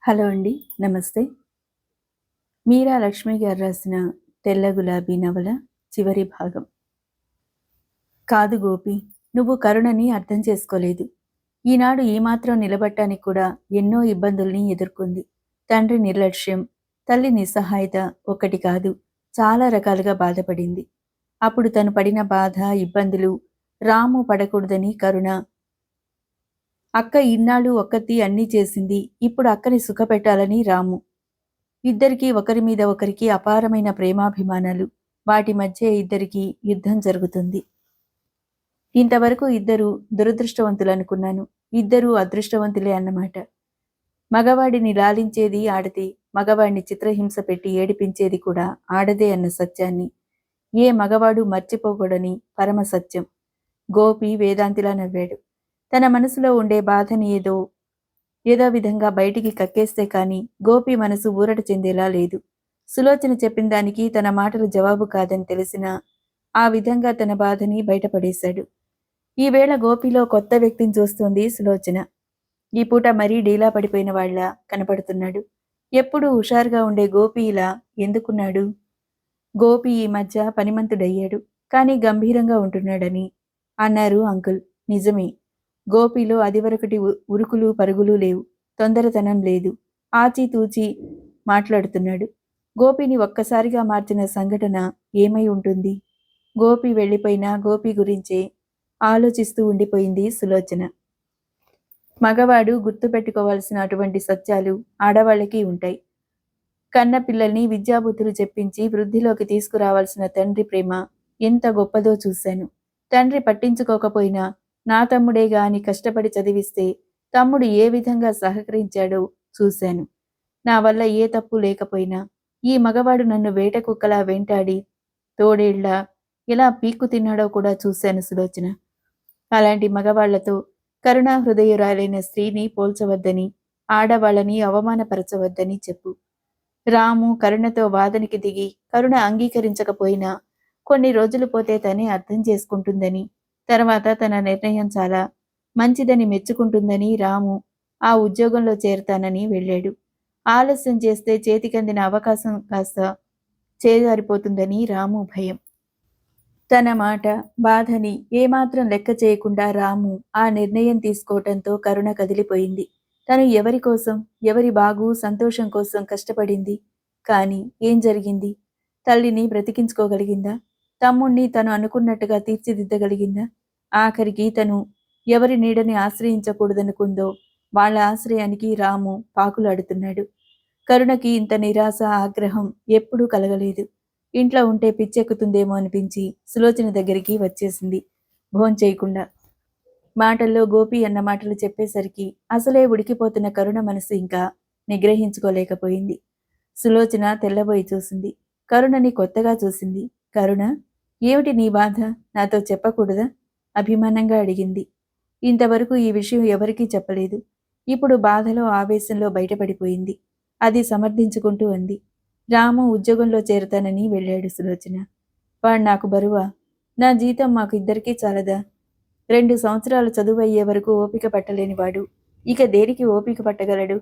Hello అండి. నమస్తే. మీరా లక్ష్మి గారు రాసిన 'తెల్ల గులాబీ' నవల చివరి భాగం. కాదు గోపి, నువ్వు కరుణని అర్థం చేసుకోలేదు. ఈనాడు ఈ మాత్రం నిలబడటానికి కూడా ఎన్నో ఇబ్బందుల్ని ఎదుర్కొంది. తండ్రి నిర్లక్ష్యం, తల్లి నిస్సహాయత ఒక్కటి కాదు, చాలా రకాలుగా బాధపడింది. అప్పుడు తను పడిన బాధ, ఇబ్బందులు రాము పడకూడదని కరుణ. అక్క ఇన్నాళ్ళు ఒక్కతి అన్నీ చేసింది, ఇప్పుడు అక్కని సుఖపెట్టాలని రాము. ఇద్దరికీ ఒకరి మీద ఒకరికి అపారమైన ప్రేమాభిమానాలు. వాటి మధ్య ఇద్దరికీ యుద్ధం జరుగుతుంది. ఇంతవరకు ఇద్దరూ దురదృష్టవంతులనుకున్నాను. ఇద్దరూ అదృష్టవంతులే అన్నమాట. మగవాడిని లాలించేది ఆడదే, మగవాడిని చిత్రహింస పెట్టి ఏడిపించేది కూడా ఆడదే అన్న సత్యాన్ని ఏ మగవాడు మర్చిపోకూడని పరమ సత్యం. గోపి వేదాంతిలా నవ్వాడు. తన మనసులో ఉండే బాధని ఏదో విధంగా బయటికి కక్కేస్తే కాని గోపి మనసు ఊరట చెందేలా లేదు. సులోచన చెప్పిన దానికి తన మాటలు జవాబు కాదని తెలిసినా ఆ విధంగా తన బాధని బయటపడేశాడు. ఈవేళ గోపిలో కొత్త వ్యక్తిని చూస్తోంది సులోచన. ఈ పూట మరీ డీలా పడిపోయిన వాళ్ళ కనపడుతున్నాడు. ఎప్పుడూ హుషారుగా ఉండే గోపి ఇలా ఎందుకున్నాడు? గోపి ఈ మధ్య పనిమంతుడయ్యాడు, కానీ గంభీరంగా ఉంటున్నాడని అన్నారు అంకుల్. నిజమే. గోపిలో అదివరకటి ఉరుకులు పరుగులు లేవు, తొందరతనం లేదు. ఆచితూచి మాట్లాడుతున్నాడు. గోపిని ఒక్కసారిగా మార్చిన సంఘటన ఏమై ఉంటుంది? గోపి వెళ్ళిపోయినా గోపి గురించే ఆలోచిస్తూ ఉండిపోయింది సులోచన. మగవాడు గుర్తుపెట్టుకోవాల్సిన అటువంటి సత్యాలు ఆడవాళ్ళకి ఉంటాయి. కన్న పిల్లల్ని విద్యాబుద్ధులు చెప్పించి వృద్ధిలోకి తీసుకురావాల్సిన తండ్రి ప్రేమ ఎంత గొప్పదో చూశాను. తండ్రి పట్టించుకోకపోయినా నా తమ్ముడేగా అని కష్టపడి చదివిస్తే తమ్ముడు ఏ విధంగా సహకరించాడో చూశాను. నా వల్ల ఏ తప్పు లేకపోయినా ఈ మగవాడు నన్ను వేట కుక్కలా వెంటాడి తోడేళ్ల ఎలా పీక్కు తిన్నాడో కూడా చూశాను సులోచన. అలాంటి మగవాళ్లతో కరుణా హృదయురాలైన స్త్రీని పోల్చవద్దని, ఆడవాళ్ళని అవమానపరచవద్దని చెప్పు. రాము కరుణతో వాదనకి దిగి కరుణ అంగీకరించకపోయినా కొన్ని రోజులు పోతే తనే అర్థం చేసుకుంటుందని, తర్వాత తన నిర్ణయం చాలా మంచిదని మెచ్చుకుంటుందని రాము ఆ ఉద్యోగంలో చేరతానని వెళ్ళాడు. ఆలస్యం చేస్తే చేతికందిన అవకాశం కాస్త చేజారిపోతుందని రాము భయం. తన మాట, బాధని ఏమాత్రం లెక్క చేయకుండా రాము ఆ నిర్ణయం తీసుకోవటంతో కరుణ కదిలిపోయింది. తను ఎవరి కోసం, ఎవరి బాగు సంతోషం కోసం కష్టపడింది. కానీ ఏం జరిగింది? తల్లిని బ్రతికించుకోగలిగిందా? తమ్ముణ్ణి తను అనుకున్నట్టుగా తీర్చిదిద్దగలిగిందా? ఆఖరికి తను ఎవరి నీడని ఆశ్రయించకూడదనుకుందో వాళ్ళ ఆశ్రయానికి రాము పాకులాడుతున్నాడు. కరుణకి ఇంత నిరాశ, ఆగ్రహం ఎప్పుడూ కలగలేదు. ఇంట్లో ఉంటే పిచ్చెక్కుతుందేమో అనిపించి సులోచన దగ్గరికి వచ్చేసింది భోంచేయకుండా. మాటల్లో గోపి అన్న మాటలు చెప్పేసరికి అసలే ఉడికిపోతున్న కరుణ మనసు ఇంకా నిగ్రహించుకోలేకపోయింది. సులోచన తెల్లబోయి చూసింది. కరుణని కొత్తగా చూసింది. కరుణ, ఏమిటి నీ బాధ? నాతో చెప్పకూడదా? అభిమానంగా అడిగింది. ఇంతవరకు ఈ విషయం ఎవరికీ చెప్పలేదు. ఇప్పుడు బాధలో, ఆవేశంలో బయటపడిపోయింది. అది సమర్థించుకుంటూ అంది. రాము ఉద్యోగంలో చేరతానని వెళ్ళాడు సులోచన. వాడు నాకు బరువా? నా జీతం మాకు ఇద్దరికీ చాలదా? 2 సంవత్సరాలు చదువు అయ్యే వరకు ఓపిక పట్టలేనివాడు ఇక దేనికి ఓపిక పట్టగలడు?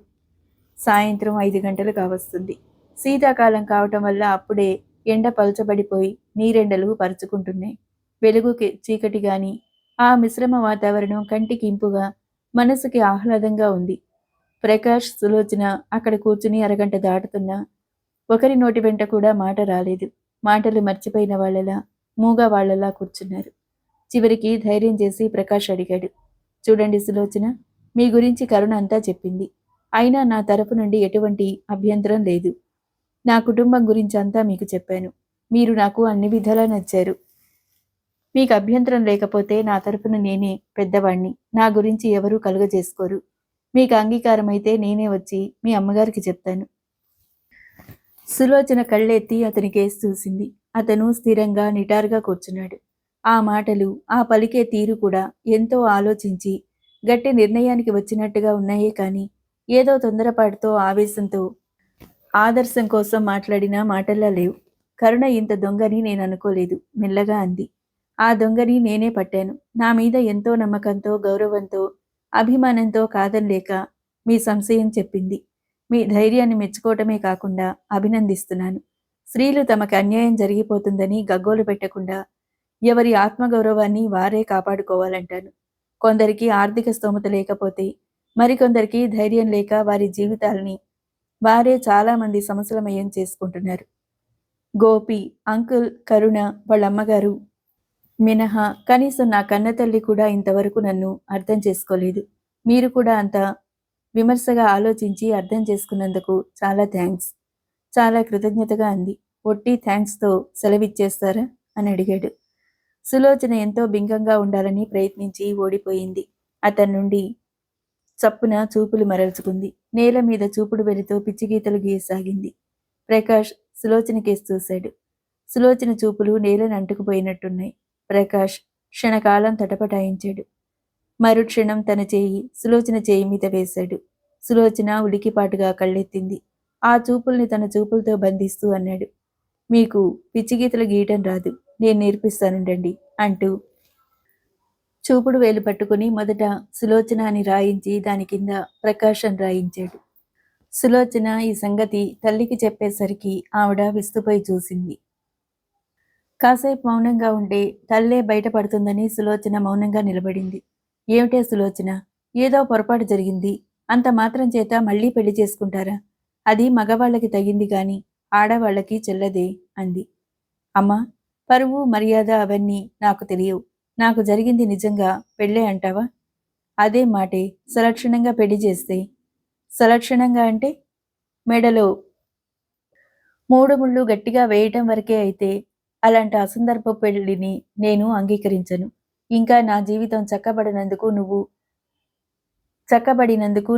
సాయంత్రం 5 గంటలు కావస్తుంది. శీతాకాలం కావటం వల్ల అప్పుడే ఎండ పలుచబడిపోయి నీరెండలు పరుచుకుంటున్నాయి. వెలుగుకి చీకటి గాని ఆ మిశ్రమ వాతావరణం కంటికి ఇంపుగా, మనసుకి ఆహ్లాదంగా ఉంది. ప్రకాష్, సులోచన అక్కడ కూర్చుని అరగంట దాటుతున్నా ఒకరి నోటి వెంట కూడా మాట రాలేదు. మాటలు మర్చిపోయిన వాళ్ళలా, మూగా వాళ్లలా కూర్చున్నారు. చివరికి ధైర్యం చేసి ప్రకాష్ అడిగాడు. చూడండి సులోచన, మీ గురించి కరుణ అంతా చెప్పింది. అయినా నా తరపు నుండి ఎటువంటి అభ్యంతరం లేదు. నా కుటుంబం గురించి అంతా మీకు చెప్పాను. మీరు నాకు అన్ని విధాలా నచ్చారు. మీకు అభ్యంతరం లేకపోతే నా తరపున నేనే పెద్దవాణ్ణి. నా గురించి ఎవరూ కలుగజేసుకోరు. మీకు అంగీకారమైతే నేనే వచ్చి మీ అమ్మగారికి చెప్తాను. సులోచన కళ్ళెత్తి అతని కేసు చూసింది. అతను స్థిరంగా, నిటారుగా కూర్చున్నాడు. ఆ మాటలు, ఆ పలికే తీరు కూడా ఎంతో ఆలోచించి గట్టి నిర్ణయానికి వచ్చినట్టుగా ఉన్నాయే కాని ఏదో తొందరపాటుతో, ఆవేశంతో, ఆదర్శం కోసం మాట్లాడిన మాటల్లా లేవు. కరుణ ఇంత దొంగని నేను అనుకోలేదు, మెల్లగా అంది. ఆ దొంగని నేనే పట్టాను. నా మీద ఎంతో నమ్మకంతో, గౌరవంతో, అభిమానంతో కాదనలేక మీ సంశయం చెప్పింది. మీ ధైర్యాన్ని మెచ్చుకోవటమే కాకుండా అభినందిస్తున్నాను. స్త్రీలు తమకు అన్యాయం జరిగిపోతుందని గగ్గోలు పెట్టకుండా ఎవరి ఆత్మగౌరవాన్ని వారే కాపాడుకోవాలంటాను. కొందరికి ఆర్థిక స్తోమత లేకపోతే మరికొందరికి ధైర్యం లేక వారి జీవితాల్ని వారే చాలామంది సమస్యలమయం చేసుకుంటున్నారు. గోపి, అంకుల్, కరుణ, వాళ్ళమ్మగారు మినహా కనీసం నా కన్నతల్లి కూడా ఇంతవరకు నన్ను అర్థం చేసుకోలేదు. మీరు కూడా అంత విమర్శగా ఆలోచించి అర్థం చేసుకున్నందుకు చాలా థ్యాంక్స్. చాలా కృతజ్ఞతగా అంది. ఒట్టి థ్యాంక్స్‌తో సెలవిచ్చేస్తారా? అని అడిగాడు. సులోచన ఎంతో బింకంగా ఉండాలని ప్రయత్నించి ఓడిపోయింది. అతని నుండి చప్పున చూపులు మరల్చుకుంది. నేల మీద చూపుడు వెలితో పిచ్చిగీతలు గీయసాగింది. ప్రకాష్ సులోచన కేసి చూశాడు. సులోచన చూపులు నేలను అంటుకుపోయినట్టున్నాయి. ప్రకాష్ క్షణకాలం తటపటాయించాడు. మరుక్షణం తన చేయి సులోచన చేయి మీద వేశాడు. సులోచన ఉలికిపాటుగా కళ్ళెత్తింది. ఆ చూపుల్ని తన చూపులతో బంధిస్తూ అన్నాడు, మీకు పిచ్చిగీతలు గీయటం రాదు, నేను నేర్పిస్తానుండండి అంటూ చూపుడు వేలు పట్టుకుని మొదట సులోచన అని రాయించి దాని కింద ప్రకాష్ అని రాయించాడు. సులోచన ఈ సంగతి తల్లికి చెప్పేసరికి ఆవిడ విస్తుపోయి చూసింది. కాసేపు మౌనంగా ఉంటే తల్లే బయటపడుతుందని సులోచన మౌనంగా నిలబడింది. ఏమిటే సులోచన, ఏదో పొరపాటు జరిగింది, అంత మాత్రం చేత మళ్ళీ పెళ్లి చేసుకుంటారా? అది మగవాళ్ళకి తగింది గాని ఆడవాళ్ళకి చెల్లదే అంది. అమ్మా, పరువు మర్యాద అవన్నీ నాకు తెలియవు. నాకు జరిగింది నిజంగా పెళ్ళే అంటావా? అదే మాటే, సలక్షణంగా పెళ్లి చేస్తే. సలక్షణంగా అంటే మెడలో 3 ముళ్ళు గట్టిగా వేయటం వరకే అయితే అలాంటి అసందర్భ పెళ్లిని నేను అంగీకరించను. ఇంకా నా జీవితం చక్కబడినందుకు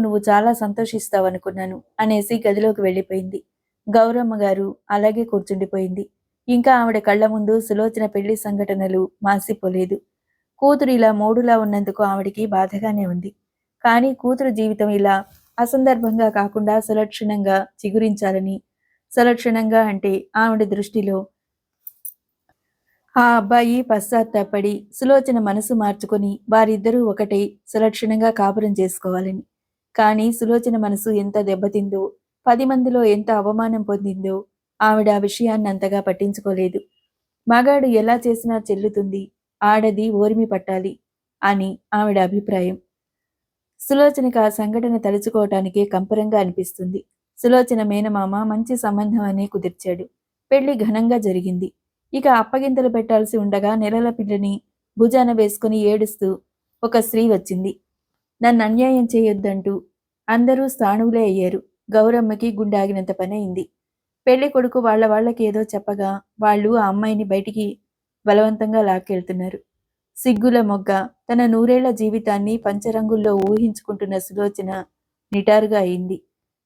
నువ్వు చాలా సంతోషిస్తావనుకున్నాను అనేసి గదిలోకి వెళ్ళిపోయింది. గౌరమ్మ గారు అలాగే కూర్చుండిపోయింది. ఇంకా ఆవిడ కళ్ల ముందు సులోచన పెళ్లి సంఘటనలు మాసిపోలేదు. కూతురు ఇలా మోడులా ఉన్నందుకు ఆవిడికి బాధగానే ఉంది. కానీ కూతురు జీవితం ఇలా అసందర్భంగా కాకుండా సులక్షణంగా చిగురించాలని, సులక్షణంగా అంటే ఆవిడ దృష్టిలో ఆ అబ్బాయి పశ్చాత్తాపడి సులోచన మనసు మార్చుకొని వారిద్దరూ ఒకటై సులక్షణంగా కాపురం చేసుకోవాలని. కానీ సులోచన మనసు ఎంత దెబ్బతిందో, 10 మందిలో ఎంత అవమానం పొందిందో ఆవిడ ఆ విషయాన్ని అంతగా పట్టించుకోలేదు. మగాడు ఎలా చేసినా చెల్లుతుంది, ఆడది ఓర్మి పట్టాలి అని ఆవిడ అభిప్రాయం. సులోచనకు ఆ సంఘటన తలుచుకోవటానికే కంపరంగా అనిపిస్తుంది. సులోచన మేనమామ మంచి సంబంధం అనే కుదిర్చాడు. పెళ్లి ఘనంగా జరిగింది. ఇక అప్పగింతలు పెట్టాల్సి ఉండగా నెలల పిల్లని భుజాన వేసుకుని ఏడుస్తూ ఒక స్త్రీ వచ్చింది. నన్ను అన్యాయం చేయొద్దంటూ. అందరూ స్థాణువులే అయ్యారు. గౌరమ్మకి గుండాగినంత పని అయింది. పెళ్లి కొడుకు వాళ్ళకి ఏదో చెప్పగా వాళ్ళు ఆ అమ్మాయిని బయటికి బలవంతంగా లాక్కెళ్తున్నారు. సిగ్గుల మొగ్గ తన 100 ఏళ్ల జీవితాన్ని పంచరంగుల్లో ఊహించుకుంటున్న సులోచన నిటారుగా అయింది.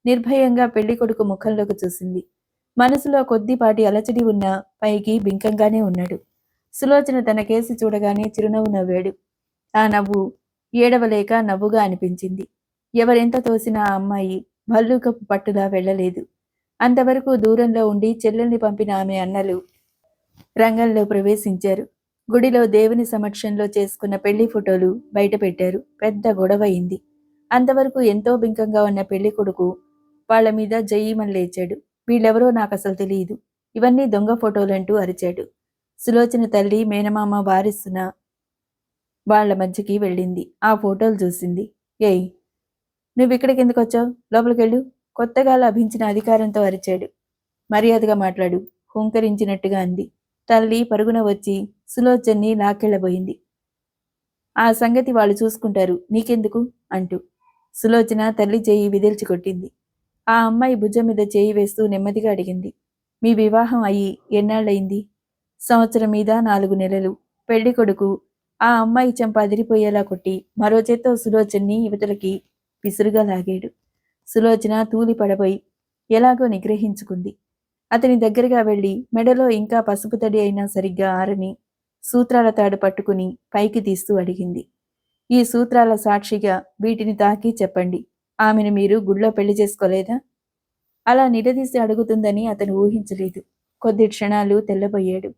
నిర్భయంగా పెళ్లి కొడుకు ముఖంలోకి చూసింది. మనసులో కొద్దిపాటి అలచడి ఉన్న పైకి బింకంగానే ఉన్నాడు. సులోచన తన కేసి చూడగానే చిరునవ్వు నవ్వాడు. ఆ నవ్వు ఏడవలేక నవ్వుగా అనిపించింది. ఎవరెంత తోసినా ఆ అమ్మాయి భల్లూకపు పట్టులా వెళ్ళలేదు. అంతవరకు దూరంలో ఉండి చెల్లెల్ని పంపిన ఆమె అన్నలు రంగంలో ప్రవేశించారు. గుడిలో దేవుని సమక్షంలో చేసుకున్న పెళ్లి ఫోటోలు బయట పెట్టారు. పెద్ద గొడవ అయింది. అంతవరకు ఎంతో బింకంగా ఉన్న పెళ్లి కొడుకు వాళ్ల మీద జయీమని లేచాడు. వీళ్ళెవరో నాకసలు తెలియదు, ఇవన్నీ దొంగ ఫోటోలంటూ అరిచాడు. సులోచన తల్లి మేనమామ వారిస్తున్న వాళ్ల మధ్యకి వెళ్ళింది. ఆ ఫోటోలు చూసింది. ఏయ్, నువ్విక్కడికి ఎందుకు వచ్చావు? లోపలికెళ్ళు, కొత్తగా లభించిన అధికారంతో అరిచాడు. మర్యాదగా మాట్లాడు, హుంకరించినట్టుగా అంది. తల్లి పరుగున వచ్చి సులోచన్ని లాక్కెళ్ళబోయింది. ఆ సంగతి వాళ్ళు చూసుకుంటారు, నీకెందుకు అంటూ సులోచన తల్లి చేయి విదిల్చి కొట్టింది. ఆ అమ్మాయి భుజం మీద చేయి వేస్తూ నెమ్మదిగా అడిగింది, మీ వివాహం అయ్యి ఎన్నాళ్ళయింది? 1 సంవత్సరం మీద 4 నెలలు. పెళ్లి కొడుకు ఆ అమ్మాయి చెంప అదిరిపోయేలా కొట్టి మరో చేత్తో సులోచన్ని యువతలకి విసురుగా లాగాడు. సులోచన తూలి పడబోయి ఎలాగో నిగ్రహించుకుంది. అతని దగ్గరగా వెళ్లి మెడలో ఇంకా పసుపు తడి అయినా సరిగ్గా ఆరని సూత్రాల తాడు పట్టుకుని పైకి తీస్తూ అడిగింది, ఈ సూత్రాల సాక్షిగా వీటిని తాకి చెప్పండి, ఆమెను మీరు గుళ్ళో పెళ్లి చేసుకోలేదా? అలా నిలదీసి అడుగుతుందని అతను ఊహించలేదు. కొద్ది క్షణాలు తెల్లబోయాడు.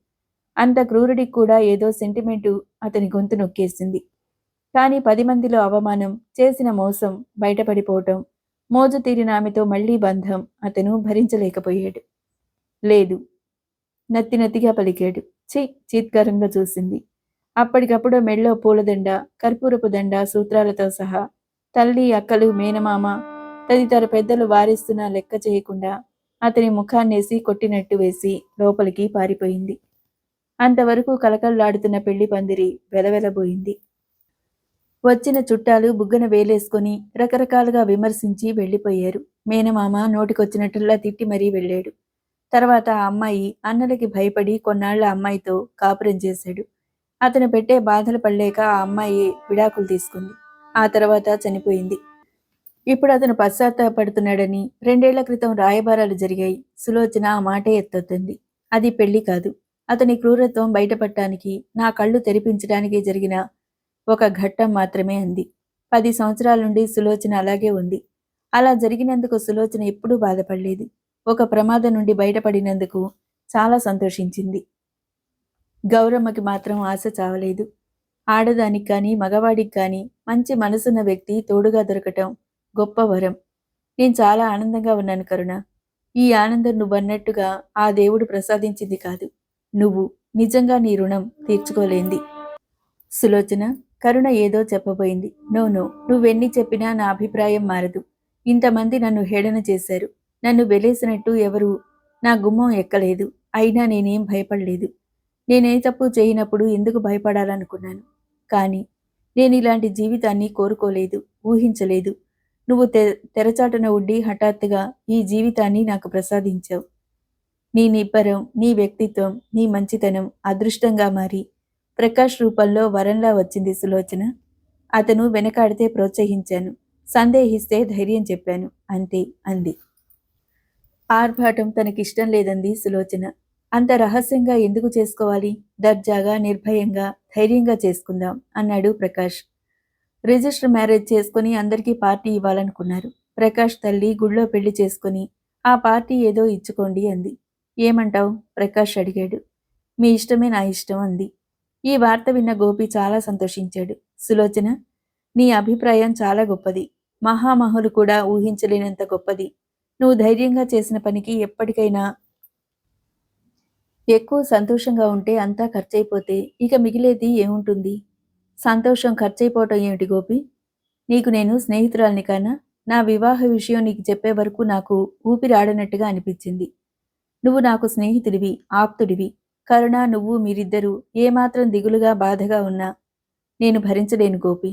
అంత క్రూరుడికి కూడా ఏదో సెంటిమెంటు అతని గొంతు నొక్కేసింది. కాని 10 మందిలో అవమానం, చేసిన మోసం బయటపడిపోవటం మోజు తీరిన ఆమెతో మళ్లీ బంధం అతను భరించలేకపోయాడు. లేదు, నత్తి నత్తిగా పలికాడు. ఛీ! చీత్కారంగా చూసింది. అప్పటికప్పుడు మెళ్ళో పూలదండ, కర్పూరపు దండ, సూత్రాలతో సహా తల్లి, అక్కలు, మేనమామ తదితర పెద్దలు వారిస్తున్నా లెక్క చేయకుండా అతని ముఖాన్నేసి కొట్టినట్టు వేసి లోపలికి పారిపోయింది. అంతవరకు కలకల్లాడుతున్న పెళ్లి పందిరి వెలవెలబోయింది. వచ్చిన చుట్టాలు బుగ్గన వేలేసుకొని రకరకాలుగా విమర్శించి వెళ్లిపోయారు. మేనమామ నోటికొచ్చినట్టుల్లా తిట్టి మరీ వెళ్ళాడు. తర్వాత ఆ అమ్మాయి అన్నలకి భయపడి కొన్నాళ్ల అమ్మాయితో కాపురం చేశాడు. అతను పెట్టే బాధలు పడలేక ఆ అమ్మాయి విడాకులు తీసుకుంది. ఆ తర్వాత చనిపోయింది. ఇప్పుడు అతను పశ్చాత్తాపడుతున్నాడని 2 ఏళ్ల క్రితం రాయబారాలు జరిగాయి. సులోచన ఆ మాటే ఎత్తొద్దంది. అది పెళ్లి కాదు. అతని క్రూరత్వం బయటపడటానికి, నా కళ్ళు తెరిపించడానికి జరిగిన ఒక ఘట్టం మాత్రమే అంది. 10 సంవత్సరాల నుండి సులోచన అలాగే ఉంది. అలా జరిగినందుకు సులోచన ఎప్పుడూ బాధపడలేదు. ఒక ప్రమాదం నుండి బయటపడినందుకు చాలా సంతోషించింది. గౌరమ్మకి మాత్రం ఆశ చావలేదు. ఆడదానికి కానీ మగవాడికి కానీ మంచి మనసున్న వ్యక్తి తోడుగా దొరకటం గొప్ప వరం. నేను చాలా ఆనందంగా ఉన్నాను కరుణ. ఈ ఆనందం నువ్వన్నట్టుగా ఆ దేవుడు ప్రసాదించింది కాదు. నువ్వు నిజంగా నీ రుణం తీర్చుకోలేంది. సులోచన, కరుణ ఏదో చెప్పబోయింది. నో, నువ్వెన్ని చెప్పినా నా అభిప్రాయం మారదు. ఇంతమంది నన్ను హేళన చేశారు. నన్ను వెలేసినట్టు ఎవరూ నా గుమ్మం ఎక్కలేదు. అయినా నేనేం భయపడలేదు. నేనే తప్పు చేయనప్పుడు ఎందుకు భయపడాలనుకున్నాను. కానీ నేనిలాంటి జీవితాన్ని కోరుకోలేదు, ఊహించలేదు. నువ్వు తెరచాటున ఉండి హఠాత్తుగా ఈ జీవితాన్ని నాకు ప్రసాదించావు. నీ నిబ్బరం, నీ వ్యక్తిత్వం, నీ మంచితనం అదృష్టంగా మారి ప్రకాష్ రూపంలో వరంలా వచ్చింది సులోచన. అతను వెనకాడితే ప్రోత్సహించాను, సందేహిస్తే ధైర్యం చెప్పాను, అంతే అంది. ఆర్భాటం తనకిష్టం లేదంది సులోచన. అంత రహస్యంగా ఎందుకు చేసుకోవాలి? దర్జాగా, నిర్భయంగా, ధైర్యంగా చేసుకుందాం అన్నాడు ప్రకాష్. రిజిస్టర్ మ్యారేజ్ చేసుకుని అందరికీ పార్టీ ఇవ్వాలనుకున్నారు. ప్రకాష్ తల్లి గుళ్ళో పెళ్లి చేసుకుని ఆ పార్టీ ఏదో ఇచ్చుకోండి అంది. ఏమంటావ్? ప్రకాష్ అడిగాడు. మీ ఇష్టమే నా ఇష్టం అంది. ఈ వార్త విన్న గోపి చాలా సంతోషించాడు. సులోచన, నీ అభిప్రాయం చాలా గొప్పది. మహామహులు కూడా ఊహించలేనంత గొప్పది. నువ్వు ధైర్యంగా చేసిన పనికి ఎప్పటికైనా ఎక్కువ సంతోషంగా ఉంటే అంతా ఖర్చయిపోతే ఇక మిగిలేది ఏముంటుంది? సంతోషం ఖర్చయిపోవటం ఏమిటి గోపి? నీకు నేను స్నేహితురాల్ని కానా? నా వివాహ విషయం నీకు చెప్పే వరకు నాకు ఊపిరాడనట్టుగా అనిపించింది. నువ్వు నాకు స్నేహితుడివి, ఆప్తుడివి. కరుణ, నువ్వు మీరిద్దరూ ఏమాత్రం దిగులుగా, బాధగా ఉన్నా నేను భరించలేను గోపి.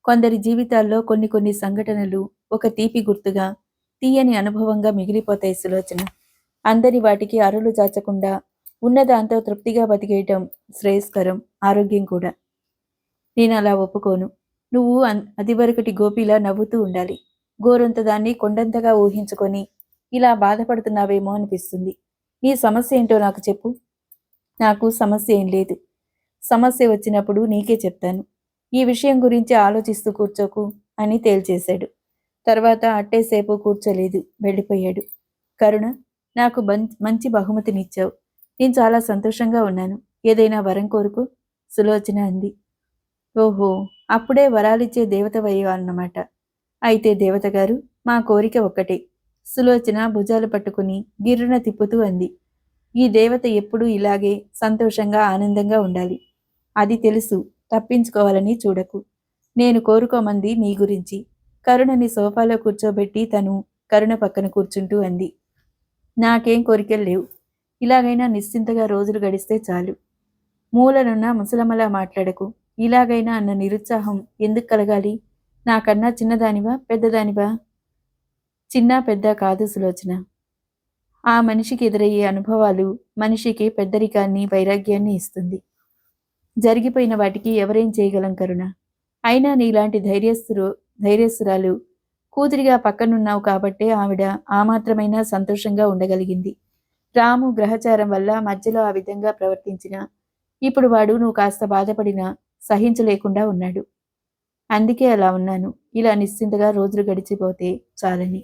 కొందరి జీవితాల్లో కొన్ని సంఘటనలు ఒక తీపి గుర్తుగా, తీయని అనుభవంగా మిగిలిపోతాయి సులోచన. అందరి వాటికి అరులు చాచకుండా ఉన్నదాంతో తృప్తిగా బతికేయటం శ్రేయస్కరం, ఆరోగ్యం కూడా. నేను అలా ఒప్పుకోను. నువ్వు అదివరకటి గోపిలా నవ్వుతూ ఉండాలి. గోరంత దాన్ని కొండంతగా ఊహించుకొని ఇలా బాధపడుతున్నావేమో అనిపిస్తుంది. నీ సమస్య ఏంటో నాకు చెప్పు. నాకు సమస్య ఏం లేదు. సమస్య వచ్చినప్పుడు నీకే చెప్తాను. ఈ విషయం గురించి ఆలోచిస్తూ కూర్చోకు అని తేల్చేశాడు. తర్వాత అట్టేసేపు కూర్చోలేదు, వెళ్ళిపోయాడు. కరుణ, నాకు మంచి బహుమతినిచ్చావు. నేను చాలా సంతోషంగా ఉన్నాను. ఏదైనా వరం కోరుకో సులోచన అంది. ఓహో, అప్పుడే వరాలిచ్చే దేవతవయ్యావన్నమాట. అయితే దేవతగారు, మా కోరిక ఒక్కటే. సులోచన భుజాలు పట్టుకుని గిర్రున తిప్పుతూ అంది. ఈ దేవత ఎప్పుడూ ఇలాగే సంతోషంగా, ఆనందంగా ఉండాలి. అది తెలుసు, తప్పించుకోవాలని చూడకు. నేను కోరుకోమంది నీ గురించి. కరుణని సోఫాలో కూర్చోబెట్టి తను కరుణ పక్కన కూర్చుంటూ అంది. నాకేం కోరికలు లేవు. ఇలాగైనా నిశ్చింతగా రోజులు గడిస్తే చాలు. మూలనున్న ముసలమ్మలా మాట్లాడకు. ఇలాగైనా అన్న నిరుత్సాహం ఎందుకు కలగాలి? నాకన్నా చిన్నదానివా, పెద్దదానివా? చిన్న పెద్ద కాదు సులోచన. ఆ మనిషికి ఎదురయ్యే అనుభవాలు మనిషికి పెద్దరికాన్ని, వైరాగ్యాన్ని ఇస్తుంది. జరిగిపోయిన వాటికి ఎవరేం చేయగలం కరుణ? అయినా నీలాంటి ధైర్యస్తురాలు కూతురిగా పక్కనున్నావు కాబట్టే ఆవిడ ఆ మాత్రమైనా సంతోషంగా ఉండగలిగింది. రాము గ్రహచారం వల్ల మధ్యలో ఆ విధంగా ప్రవర్తించినా ఇప్పుడు వాడు నువ్వు కాస్త బాధపడినా సహించలేకుండా ఉన్నాడు. అందుకే అలా ఉన్నాను. ఇలా నిశ్చింతగా రోజులు గడిచిపోతే చాలని.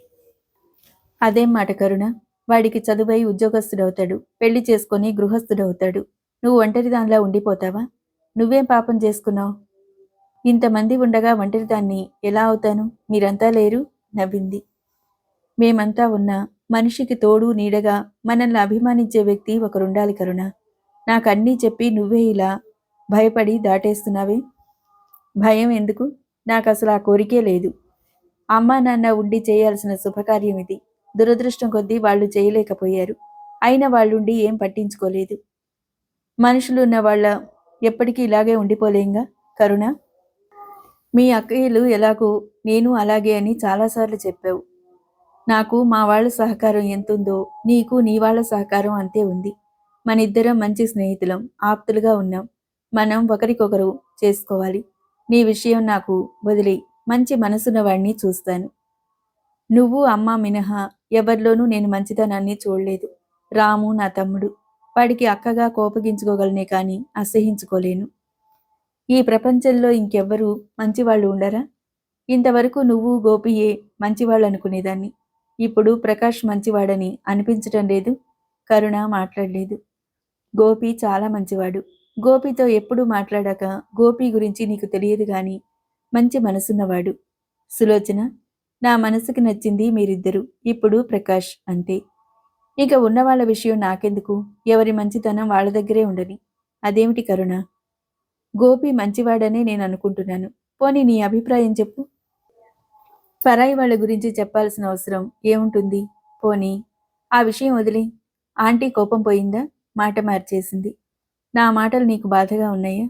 అదేం మాట కరుణ? వాడికి చదువై ఉద్యోగస్తుడవుతాడు, పెళ్లి చేసుకొని గృహస్థుడవుతాడు. నువ్వు ఒంటరిదానిలా ఉండిపోతావా? నువ్వేం పాపం చేసుకున్నావు? ఇంతమంది ఉండగా ఒంటరిదాన్ని ఎలా అవుతాను? మీరంతా లేరు? నవ్వింది. మేమంతా ఉన్నా మనిషికి తోడు నీడగా మనల్ని అభిమానించే వ్యక్తి ఒకరుండాలి కరుణ. నాకన్నీ చెప్పి నువ్వే ఇలా భయపడి దాటేస్తున్నావే? భయం ఎందుకు? నాకసలు ఆ కోరికే లేదు. అమ్మా నాన్న ఉండి చేయాల్సిన శుభకార్యం ఇది. దురదృష్టం కొద్దీ వాళ్ళు చేయలేకపోయారు. అయినా వాళ్ళుండి ఏం పట్టించుకోలేదు. మనుషులున్న వాళ్ళ ఎప్పటికీ ఇలాగే ఉండిపోలేంగా కరుణ. మీ అక్కయ్యలు ఎలాగో నేను అలాగే అని చాలాసార్లు చెప్పావు. నాకు మా వాళ్ళ సహకారం ఎంతుందో నీకు నీ వాళ్ళ సహకారం అంతే ఉంది. మనిద్దరం మంచి స్నేహితులం, ఆప్తులుగా ఉన్నాం. మనం ఒకరికొకరు చేసుకోవాలి. నీ విషయం నాకు వదిలేయ్. మంచి మనసున్న వాడిని చూస్తాను. నువ్వు అమ్మ మినహా ఎవరిలోనూ నేను మంచితనాన్ని చూడలేదు. రాము నా తమ్ముడు. వాడికి అక్కగా కోపగించుకోగలనే కాని అసహించుకోలేను. ఈ ప్రపంచంలో ఇంకెవ్వరూ మంచివాళ్ళు ఉండరా? ఇంతవరకు నువ్వు గోపియే మంచివాళ్ళనుకునేదాన్ని. ఇప్పుడు ప్రకాష్ మంచివాడని అనిపించటం లేదు. కరుణ మాట్లాడలేదు. గోపి చాలా మంచివాడు. గోపితో ఎప్పుడూ మాట్లాడాక గోపి గురించి నీకు తెలియదు గాని మంచి మనసున్నవాడు. సులోచన, నా మనసుకి నచ్చింది మీరిద్దరు. ఇప్పుడు ప్రకాష్ అంతే. ఇక ఉన్నవాళ్ల విషయం నాకెందుకు? ఎవరి మంచితనం వాళ్ళ దగ్గరే ఉండని. అదేమిటి కరుణ? గోపి మంచివాడనే నేను అనుకుంటున్నాను. పోనీ నీ అభిప్రాయం చెప్పు. పరాయి వాళ్ళ గురించి చెప్పాల్సిన అవసరం ఏముంటుంది? పోనీ ఆ విషయం వదిలే. ఆంటీ కోపం పోయిందా? మాట మార్చేసింది. నా మాటలు నీకు బాధగా ఉన్నాయా?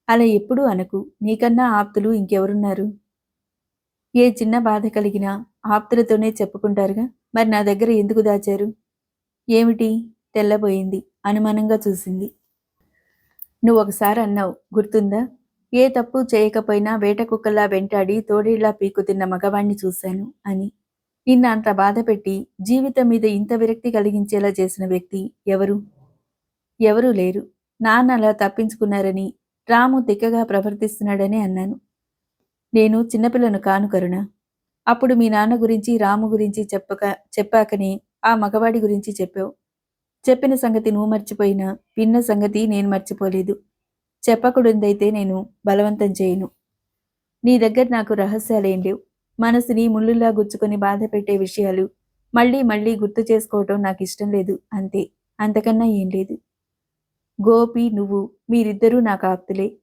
అలా ఎప్పుడూ అనకు. నీకన్నా ఆప్తులు ఇంకెవరున్నారు? ఏ చిన్న బాధ కలిగినా ఆప్తులతోనే చెప్పుకుంటారుగా. మరి నా దగ్గర ఎందుకు దాచారు? ఏమిటి? తెల్లబోయింది. అనుమానంగా చూసింది. నువ్వొకసారి అన్నావు గుర్తుందా? ఏ తప్పు చేయకపోయినా వేట కుక్కల్లా వెంటాడి తోడేళ్లా పీకుతిన్న మగవాణ్ణి చూశాను అని. నిన్న అంత బాధపెట్టి జీవితం మీద ఇంత విరక్తి కలిగించేలా చేసిన వ్యక్తి ఎవరు? ఎవరూ లేరు. నాన్న అలా తప్పించుకున్నారని, రాము తిక్కగా ప్రవర్తిస్తున్నాడని అన్నాను. నేను చిన్నపిల్లను కాను కరుణ. అప్పుడు మీ నాన్న గురించి రాము గురించి చెప్పాకనే ఆ మగవాడి గురించి చెప్పావు. చెప్పిన సంగతి నువ్వు మర్చిపోయినా విన్న సంగతి నేను మర్చిపోలేదు. చెప్పకూడదైతే నేను బలవంతం చేయను. నీ దగ్గర నాకు రహస్యాలేం లేవు. మనసుని ముళ్ళులా గుచ్చుకొని బాధ పెట్టే విషయాలు మళ్ళీ మళ్ళీ గుర్తు చేసుకోవటం నాకు ఇష్టం లేదు. అంతే. అంతకన్నా ఏం లేదు. గోపి నువ్వు మీరిద్దరూ నాకు ఆప్తులే.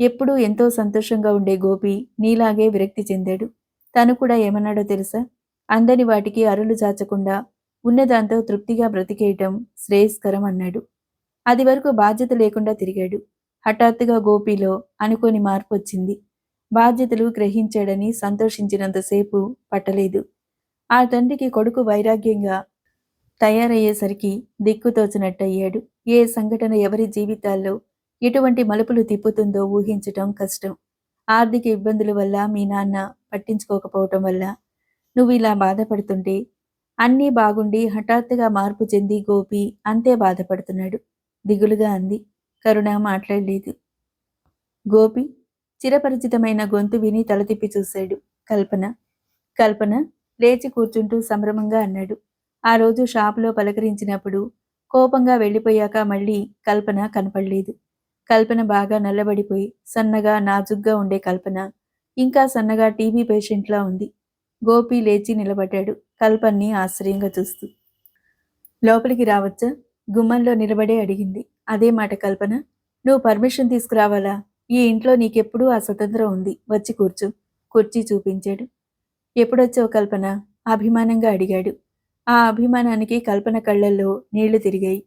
ఎప్పుడూ ఎంతో సంతోషంగా ఉండే గోపి నీలాగే విరక్తి చెందాడు. తను కూడా ఏమన్నాడో తెలుసా? అందని వాటికి అరులు చాచకుండా ఉన్నదాంతో తృప్తిగా బ్రతికేయటం శ్రేయస్కరం అన్నాడు. అది వరకు బాధ్యత లేకుండా తిరిగాడు. హఠాత్తుగా గోపిలో అనుకోని మార్పు వచ్చింది. బాధ్యతలు గ్రహించాడని సంతోషించినంతసేపు పట్టలేదు. ఆ తండ్రికి కొడుకు వైరాగ్యంగా తయారయ్యేసరికి దిక్కుతోచినట్టయ్యాడు. ఏ సంఘటన ఎవరి జీవితాల్లో ఎటువంటి మలుపులు తిప్పుతుందో ఊహించటం కష్టం. ఆర్థిక ఇబ్బందుల వల్ల మీ నాన్న పట్టించుకోకపోవటం వల్ల నువ్వు ఇలా బాధపడుతుంటే, అన్నీ బాగుండి హఠాత్తుగా మార్పు చెంది గోపి అంతే బాధపడుతున్నాడు. దిగులుగా అంది. కరుణ మాట్లాడలేదు. గోపి చిరపరిచితమైన గొంతు విని తల తిప్పి చూశాడు. కల్పన. కల్పన లేచి కూర్చుంటూ సంభ్రమంగా అన్నాడు. ఆ రోజు షాపులో పలకరించినప్పుడు కోపంగా వెళ్ళిపోయాక మళ్ళీ కల్పన కనపడలేదు. కల్పన బాగా నల్లబడిపోయి సన్నగా నాజుగ్గా ఉండే కల్పన ఇంకా సన్నగా టీబీ పేషెంట్లా ఉంది. గోపి లేచి నిలబడ్డాడు, కల్పన్ని ఆశ్చర్యంగా చూస్తూ. లోపలికి రావచ్చా? గుమ్మంలో నిలబడే అడిగింది. అదే మాట కల్పన. నువ్వు పర్మిషన్ తీసుకురావాలా? ఈ ఇంట్లో నీకెప్పుడూ ఆ స్వతంత్రం ఉంది. వచ్చి కూర్చో. కుర్చీ చూపించాడు. ఎప్పుడొచ్చావు కల్పన? అభిమానంగా అడిగాడు. ఆ అభిమానానికి కల్పన కళ్ళల్లో నీళ్లు తిరిగాయి.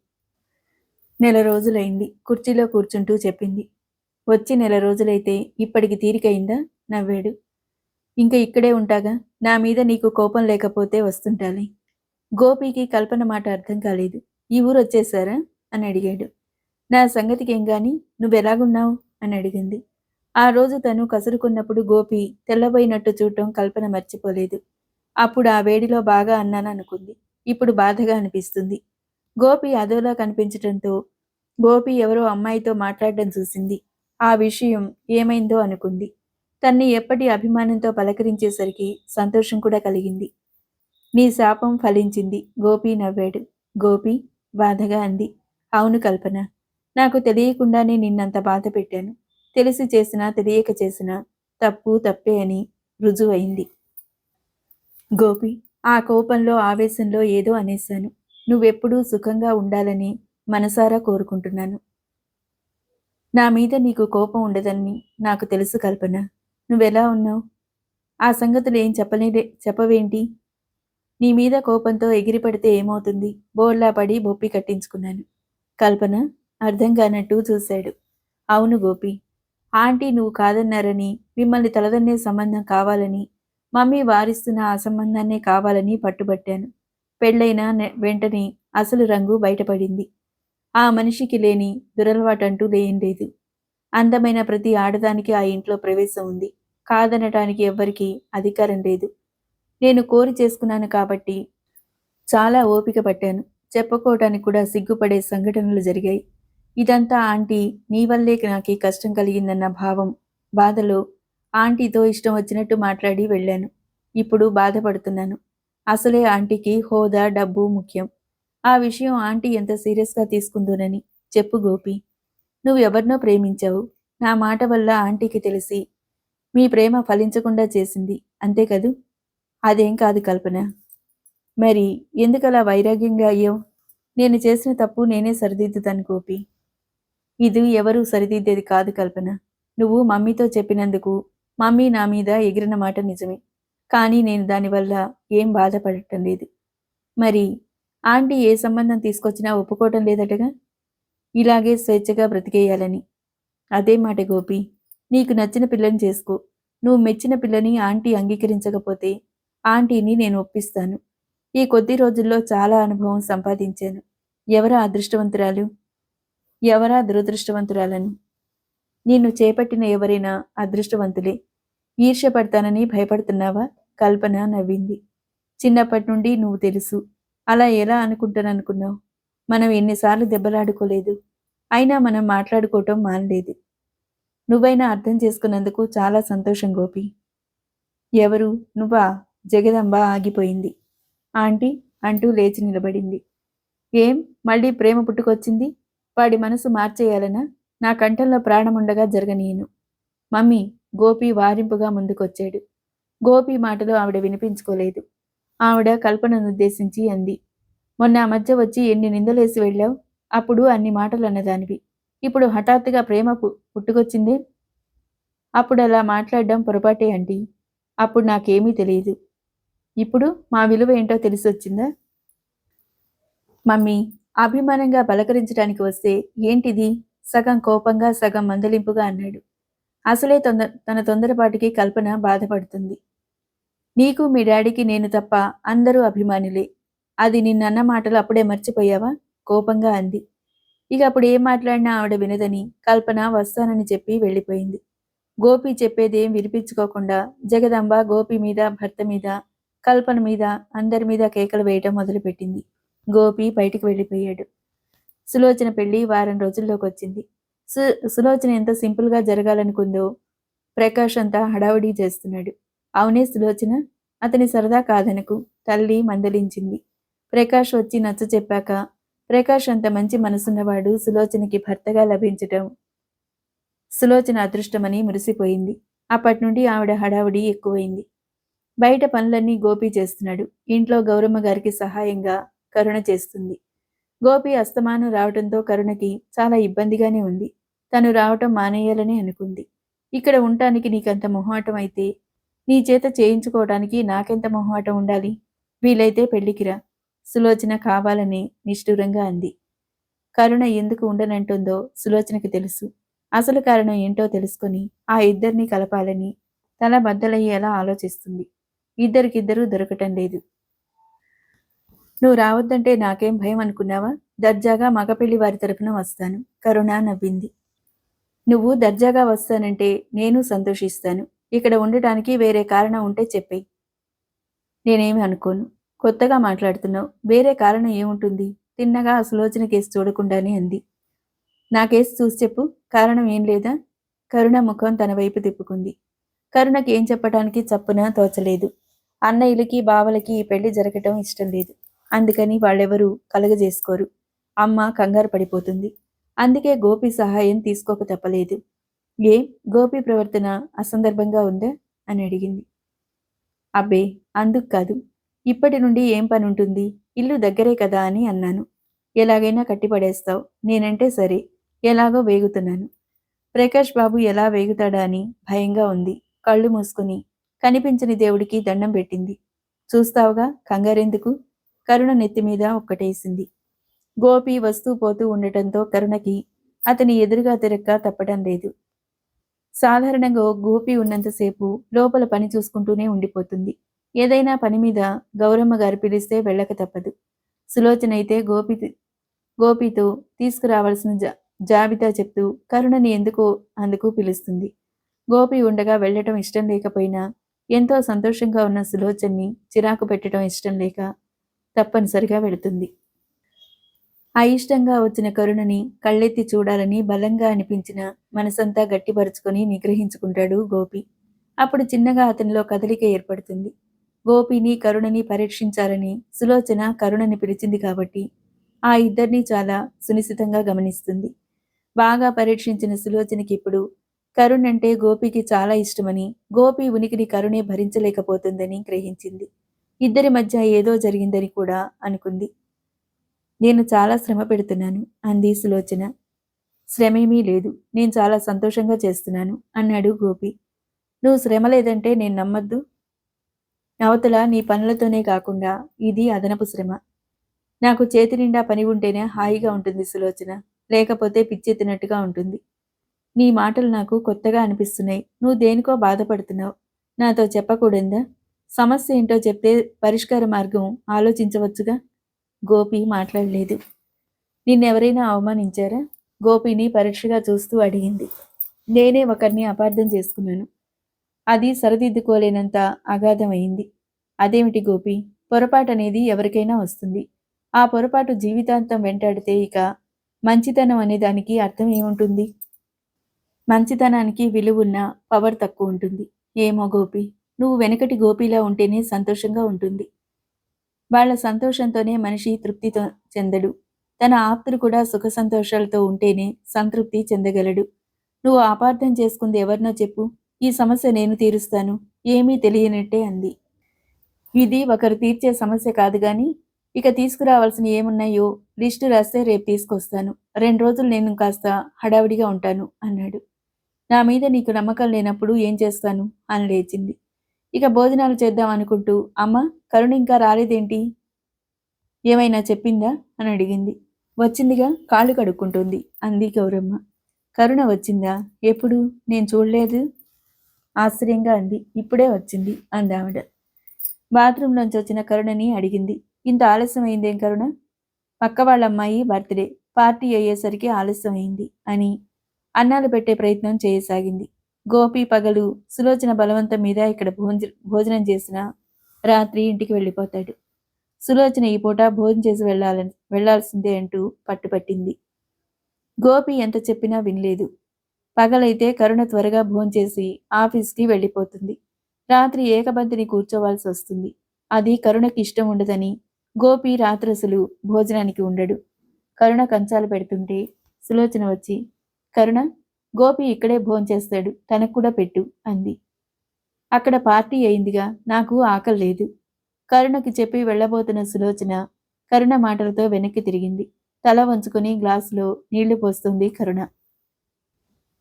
నెల రోజులైంది. కుర్చీలో కూర్చుంటూ చెప్పింది. వచ్చి నెల రోజులైతే ఇప్పటికి తీరికయిందా? నవ్వాడు. ఇంక ఇక్కడే ఉంటాగా. నా మీద నీకు కోపం లేకపోతే వస్తుంటాలే. గోపికి కల్పన మాట అర్థం కాలేదు. ఈ ఊరు వచ్చేశారా అని అడిగాడు. నా సంగతికేం గాని నువ్వెలాగున్నావు అని అడిగింది. ఆ రోజు తను కసురుకున్నప్పుడు గోపి తెల్లబోయినట్టు చూడటం కల్పన మర్చిపోలేదు. అప్పుడు ఆ వేడిలో బాగా అన్నాననుకుంది. ఇప్పుడు బాధగా అనిపిస్తుంది. గోపి అదోలా కనిపించటంతో గోపి ఎవరో అమ్మాయితో మాట్లాడడం చూసింది. ఆ విషయం ఏమైందో అనుకుంది. తన్ని ఎప్పటి అభిమానంతో పలకరించేసరికి సంతోషం కూడా కలిగింది. నీ శాపం ఫలించింది. గోపి నవ్వాడు. గోపి బాధగా అంది. అవును కల్పన. నాకు తెలియకుండానే నిన్నంత బాధ పెట్టాను. తెలిసి చేసినా తెలియక చేసినా తప్పు తప్పే అని రుజువైంది. గోపి ఆ కోపంలో, ఆవేశంలో ఏదో అనేశాను. నువ్వెప్పుడూ సుఖంగా ఉండాలని మనసారా కోరుకుంటున్నాను. నా మీద నీకు కోపం ఉండదని నాకు తెలుసు కల్పన. నువ్వెలా ఉన్నావు? ఆ సంగతులేం చెప్పవేంటి? నీ మీద కోపంతో ఎగిరిపడితే ఏమవుతుంది? బోర్లా పడి బొప్పి కట్టించుకున్నాను. కల్పన అర్థం కానట్టు చూశాడు. అవును గోపి. ఆంటీ నువ్వు కాదన్నారని, మిమ్మల్ని తలదన్నే సంబంధం కావాలని, మమ్మీ వారిస్తున్న ఆ సంబంధాన్నే కావాలని పట్టుబట్టాను. పెళ్ళైన వెంటనే అసలు రంగు బయటపడింది. ఆ మనిషికి లేని దురలవాటంటూ ఏం లేదు. అందమైన ప్రతి ఆడదానికి ఆ ఇంట్లో ప్రవేశం ఉంది. కాదనటానికి ఎవ్వరికీ అధికారం లేదు. నేను కోరి చేసుకున్నాను కాబట్టి చాలా ఓపిక పట్టాను. చెప్పుకోవటానికి కూడా సిగ్గుపడే సంఘటనలు జరిగాయి. ఇదంతా ఆంటీ నీ వల్లే నాకీ కష్టం కలిగిందన్న బాధలో ఆంటీతో ఇష్టం వచ్చినట్టు మాట్లాడి వెళ్ళాను. ఇప్పుడు బాధపడుతున్నాను. అసలే ఆంటీకి హోదా, డబ్బు ముఖ్యం. ఆ విషయం ఆంటీ ఎంత సీరియస్‌గా తీసుకుందోనని. చెప్పు గోపి. నువ్వు ఎవరినో ప్రేమించావు. నా మాట వల్ల ఆంటీకి తెలిసి మీ ప్రేమ ఫలించకుండా చేసింది. అంతే కదూ? అదేం కాదు కల్పన. మరి ఎందుకలా వైరాగ్యంగా అయ్యావు? నేను చేసిన తప్పు నేనే సరిదిద్దుతాను గోపి. ఇది ఎవరూ సరిదిద్దేది కాదు కల్పన. నువ్వు మమ్మీతో చెప్పినందుకు మమ్మీ నా మీద ఎగిరిన మాట నిజమే. కానీ నేను దానివల్ల ఏం బాధపడటం లేదు. మరి ఆంటీ ఏ సంబంధం తీసుకొచ్చినా ఒప్పుకోవటం లేదటగా? ఇలాగే స్వేచ్ఛగా బ్రతికేయాలని. అదే మాట గోపి. నీకు నచ్చిన పిల్లని చేసుకో. నువ్వు మెచ్చిన పిల్లని ఆంటీ అంగీకరించకపోతే ఆంటీని నేను ఒప్పిస్తాను. ఈ కొద్ది రోజుల్లో చాలా అనుభవం సంపాదించాను. ఎవరా అదృష్టవంతురాలు? ఎవరా దురదృష్టవంతురాలను? నిన్ను చేపట్టిన ఎవరైనా అదృష్టవంతులే. ఈర్ష్యపడతానని భయపడుతున్నావా? కల్పన నవ్వింది. చిన్నప్పటి నుండి నువ్వు తెలుసు. అలా ఎలా అనుకుంటాననుకున్నావు? మనం ఎన్నిసార్లు దెబ్బలాడుకోలేదు. అయినా మనం మాట్లాడుకోవటం మానలేదు. నువ్వైనా అర్థం చేసుకున్నందుకు చాలా సంతోషం గోపి. ఎవరు? నువ్వా? జగదంబ ఆగిపోయింది. ఆంటీ అంటూ లేచి నిలబడింది. ఏం మళ్ళీ ప్రేమ పుట్టుకొచ్చింది? వాడి మనసు మార్చేయాలనా? నా కంఠంలో ప్రాణముండగా జరగనీయను. మమ్మీ గోపి వారింపుగా ముందుకొచ్చాడు. గోపి మాటలు ఆవిడ వినిపించుకోలేదు. ఆవిడ కల్పననుద్దేశించి అంది. మొన్న ఆ మధ్య వచ్చి ఎన్ని నిందలేసి వెళ్ళావు? అప్పుడు అన్ని మాటలు అన్నదానివి. ఇప్పుడు హఠాత్తుగా ప్రేమ పుట్టుకొచ్చిందే? అప్పుడు అలా మాట్లాడడం పొరపాటే అంటీ. అప్పుడు నాకేమీ తెలియదు. ఇప్పుడు మా విలువ ఏంటో తెలిసొచ్చిందా? మమ్మీ అభిమానంగా పలకరించడానికి వస్తే ఏంటిది? సగం కోపంగా సగం మందలింపుగా అన్నాడు. అసలే తన తొందరపాటికి కల్పన బాధపడుతుంది. నీకు మీ డాడీకి నేను తప్ప అందరూ అభిమానులే. అది నిన్నన్న మాటలు అప్పుడే మర్చిపోయావా? కోపంగా అంది. ఇక అప్పుడు ఏం మాట్లాడినా ఆవిడ వినదని కల్పన వస్తానని చెప్పి వెళ్ళిపోయింది. గోపి చెప్పేదేం వినిపించుకోకుండా జగదంబ గోపి మీద, భర్త మీద, కల్పన మీద, అందరి మీద కేకలు వేయటం మొదలుపెట్టింది. గోపి బయటికి వెళ్ళిపోయాడు. సులోచన పెళ్లి వారం రోజుల్లోకి వచ్చింది. సులోచన ఎంత సింపుల్గా జరగాలనుకుందో ప్రకాష్ అంతా హడావుడి చేస్తున్నాడు. అవునే సులోచన, అతని సరదా కాదనకు. తల్లి మందలించింది. ప్రకాష్ వచ్చి నచ్చ చెప్పాక ప్రకాష్ అంత మంచి మనసున్నవాడు సులోచనకి భర్తగా లభించటం సులోచన అదృష్టమని మురిసిపోయింది. అప్పటినుండి ఆవిడ హడావుడి ఎక్కువైంది. బయట పనులన్నీ గోపి చేస్తున్నాడు. ఇంట్లో గౌరమ్మ గారికి సహాయంగా కరుణ చేస్తుంది. గోపి అస్తమానం రావటంతో కరుణకి చాలా ఇబ్బందిగానే ఉంది. తను రావటం మానేయాలని అనుకుంది. ఇక్కడ ఉండటానికి నీకంత మొహమాటం అయితే నీ చేత చేయించుకోవటానికి నాకెంత మొహమాటం ఉండాలి? వీలైతే పెళ్లికిరా. సులోచన కావాలని నిష్ఠూరంగా అంది. కరుణ ఎందుకు ఉండనంటుందో సులోచనకి తెలుసు. అసలు కారణం ఏంటో తెలుసుకొని ఆ ఇద్దరిని కలపాలని తల బద్దలయ్యేలా ఆలోచిస్తుంది. ఇద్దరికిద్దరూ దొరకటం లేదు. నువ్వు రావద్దంటే నాకేం భయం అనుకున్నావా? దర్జాగా మగపెళ్లి వారి తరపున వస్తాను. కరుణ నవ్వింది. నువ్వు దర్జాగా వస్తానంటే నేను సంతోషిస్తాను. ఇక్కడ ఉండటానికి వేరే కారణం ఉంటే చెప్పేయ్. నేనేమి అనుకోను. కొత్తగా మాట్లాడుతున్నావు. వేరే కారణం ఏముంటుంది? తిన్నగా సులోచన కేసు చూడకుండానే అంది. నా కేసు చూసి చెప్పు. కారణం ఏం లేదా? కరుణ ముఖం తన వైపు తిప్పుకుంది. కరుణకి ఏం చెప్పటానికి చప్పున తోచలేదు. అన్నయ్యలకి బావలకి ఈ పెళ్లి జరగటం ఇష్టం లేదు. అందుకని వాళ్ళెవరూ కలగజేసుకోరు. అమ్మ కంగారు పడిపోతుంది. అందుకే గోపి సహాయం తీసుకోక తప్పలేదు. ఏం గోపి ప్రవర్తన అసందర్భంగా ఉందా అని అడిగింది. అబ్బే అందుకు కాదు. ఇప్పటి నుండి ఏం పనుంటుంది? ఇల్లు దగ్గరే కదా అని అన్నాను. ఎలాగైనా కట్టిపడేస్తావు. నేనంటే సరే. ఎలాగో వేగుతున్నాను. ప్రకాష్ బాబు ఎలా వేగుతాడా అని భయంగా ఉంది. కళ్ళు మూసుకుని కనిపించని దేవుడికి దండం పెట్టింది. చూస్తావుగా, కంగారెందుకు? కరుణ నెత్తిమీద ఒక్కటేసింది. గోపి వస్తూ పోతూ ఉండటంతో కరుణకి అతని ఎదురుగా తిరక్క తప్పటం లేదు. సాధారణంగా గోపి ఉన్నంతసేపు లోపల పని చూసుకుంటూనే ఉండిపోతుంది. ఏదైనా పని మీద గౌరమ్మ గారు పిలిస్తే వెళ్ళక తప్పదు. సులోచనైతే గోపితో తీసుకురావాల్సిన జాబితా చెప్తూ కరుణని ఎందుకో అందుకు పిలుస్తుంది. గోపి ఉండగా వెళ్లటం ఇష్టం లేకపోయినా ఎంతో సంతోషంగా ఉన్న సులోచన్ని చిరాకు పెట్టడం ఇష్టం లేక తప్పనిసరిగా వెళుతుంది. అయిష్టంగా వచ్చిన కరుణని కళ్ళెత్తి చూడాలని బలంగా అనిపించిన మనసంతా గట్టిపరుచుకొని నిగ్రహించుకుంటాడు గోపి. అప్పుడు చిన్నగా అతనిలో కదలిక ఏర్పడుతుంది. గోపిని కరుణని పరీక్షించాలని సులోచన కరుణని పిలిచింది కాబట్టి ఆ ఇద్దరినీ చాలా సునిశితంగా గమనిస్తుంది. బాగా పరీక్షించిన సులోచనకి ఇప్పుడు కరుణ్ అంటే గోపికి చాలా ఇష్టమని, గోపి ఉనికిని కరుణే భరించలేకపోతుందని గ్రహించింది. ఇద్దరి మధ్య ఏదో జరిగిందని కూడా అనుకుంది. నేను చాలా శ్రమ పెడుతున్నాను అంది సులోచన. శ్రమేమీ లేదు, నేను చాలా సంతోషంగా చేస్తున్నాను అన్నాడు గోపి. నువ్వు శ్రమ లేదంటే నేను నమ్మద్దు. అవతల నీ పనులతోనే కాకుండా ఇది అదనపు శ్రమ. నాకు చేతి నిండా పని ఉంటేనే హాయిగా ఉంటుంది సులోచన, లేకపోతే పిచ్చెత్తినట్టుగా ఉంటుంది. నీ మాటలు నాకు కొత్తగా అనిపిస్తున్నాయి. నువ్వు దేనికో బాధపడుతున్నావు. నాతో చెప్పకూడదా? సమస్య ఏంటో చెప్తే పరిష్కార మార్గం ఆలోచించవచ్చుగా. గోపి మాట్లాడలేదు. నిన్నెవరైనా అవమానించారా? గోపిని పరీక్షగా చూస్తూ అడిగింది. నేనే ఒకరిని అపార్థం చేసుకున్నాను. అది సరిదిద్దుకోలేనంత అగాధమైంది. అదేమిటి గోపి? పొరపాటు అనేది ఎవరికైనా వస్తుంది. ఆ పొరపాటు జీవితాంతం వెంటాడితే ఇక మంచితనం అనే దానికి అర్థం ఏముంటుంది? మంచితనానికి విలువున్న పవర్ తక్కువ ఉంటుంది. ఏమో గోపి, నువ్వు వెనకటి గోపిలా ఉంటేనే సంతోషంగా ఉంటుంది. వాళ్ల సంతోషంతోనే మనిషి తృప్తితో చెందడు. తన ఆప్తులు కూడా సుఖ సంతోషాలతో ఉంటేనే సంతృప్తి చెందగలడు. నువ్వు అపార్థం చేసుకుంది ఎవరినో చెప్పు. ఈ సమస్య నేను తీరుస్తాను. ఏమీ తెలియనట్టే అంది. ఇది ఒకరు తీర్చే సమస్య కాదు గాని, ఇక తీసుకురావాల్సిన ఏమున్నాయో లిస్టు రాస్తే రేపు తీసుకొస్తాను. 2 రోజులు నేను కాస్త హడావిడిగా ఉంటాను అన్నాడు. నా మీద నీకు నమ్మకం లేనప్పుడు ఏం చేస్తాను అని లేచింది. ఇక భోజనాలు చేద్దాం అనుకుంటూ, అమ్మ, కరుణ ఇంకా రాలేదేంటి? ఏమైనా చెప్పిందా అని అడిగింది. వచ్చిందిగా, కాళ్ళు కడుక్కుంటుంది అంది గౌరమ్మ. కరుణ వచ్చిందా? ఎప్పుడు? నేను చూడలేదు. ఆశ్చర్యంగా అంది. ఇప్పుడే వచ్చింది అందావిడ. బాత్రూంలోంచి వచ్చిన కరుణని అడిగింది. ఇంత ఆలస్యం అయిందేం కరుణ? పక్క వాళ్ళ అమ్మాయి బర్త్డే పార్టీ అయ్యేసరికి ఆలస్యమైంది అని అన్నాలు పెట్టే ప్రయత్నం చేయసాగింది. గోపి పగలు సులోచన బలవంతం మీద ఇక్కడ భోజనం చేసిన రాత్రి ఇంటికి వెళ్ళిపోతాడు. సులోచన ఈ పూట భోజనం చేసి వెళ్లాల్సిందే అంటూ పట్టుపట్టింది. గోపి ఎంత చెప్పినా వినలేదు. పగలైతే కరుణ త్వరగా భోంచేసి ఆఫీస్కి వెళ్ళిపోతుంది. రాత్రి ఏకబంతిని కూర్చోవాల్సి వస్తుంది. అది కరుణకి ఇష్టం ఉండదని గోపి రాత్రసలు భోజనానికి ఉండడు. కరుణ కంచాలు పెడుతుంటే సులోచన వచ్చి, కరుణ, గోపి ఇక్కడే భోంచేస్తాడు, తనకు కూడా పెట్టు అంది. అక్కడ పార్టీ అయిందిగా, నాకు ఆకలి లేదు. కరుణకి చెప్పి వెళ్లబోతున్న సులోచన కరుణ మాటలతో వెనక్కి తిరిగింది. తల వంచుకొని గ్లాసులో నీళ్లు పోస్తుంది కరుణ.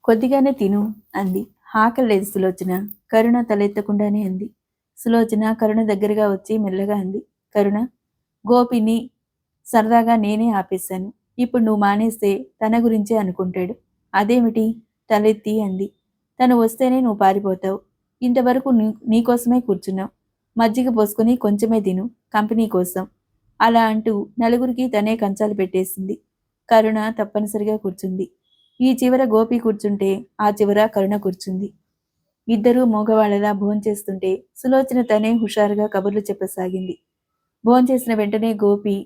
కొద్దిగానే తిను అంది. ఆకలి లేదు సులోచన. కరుణ తలెత్తకుండానే అంది. సులోచన కరుణ దగ్గరగా వచ్చి మెల్లగా అంది. కరుణ, గోపిని సరదాగా నేనే ఆపేశాను. ఇప్పుడు నువ్వు మానేస్తే తన గురించే అనుకుంటాడు. అదేమిటి? తలెత్తి అంది. తను వస్తేనే నువ్వు పారిపోతావు. ఇంతవరకు నీకోసమే కూర్చున్నావు. మజ్జిగ పోసుకొని కొంచెమే తిను, కంపెనీ కోసం. అలా అంటూ నలుగురికి తనే కంచాలు పెట్టేసింది. కరుణ తప్పనిసరిగా కూర్చుంది. ఈ చివర గోపి కూర్చుంటే ఆ చివర కరుణ కూర్చుంది. ఇద్దరూ మోగవాళ్లలా భోంచేస్తుంటే సులోచన తనే హుషారుగా కబుర్లు చెప్పసాగింది. భోంచేసిన వెంటనే గోపి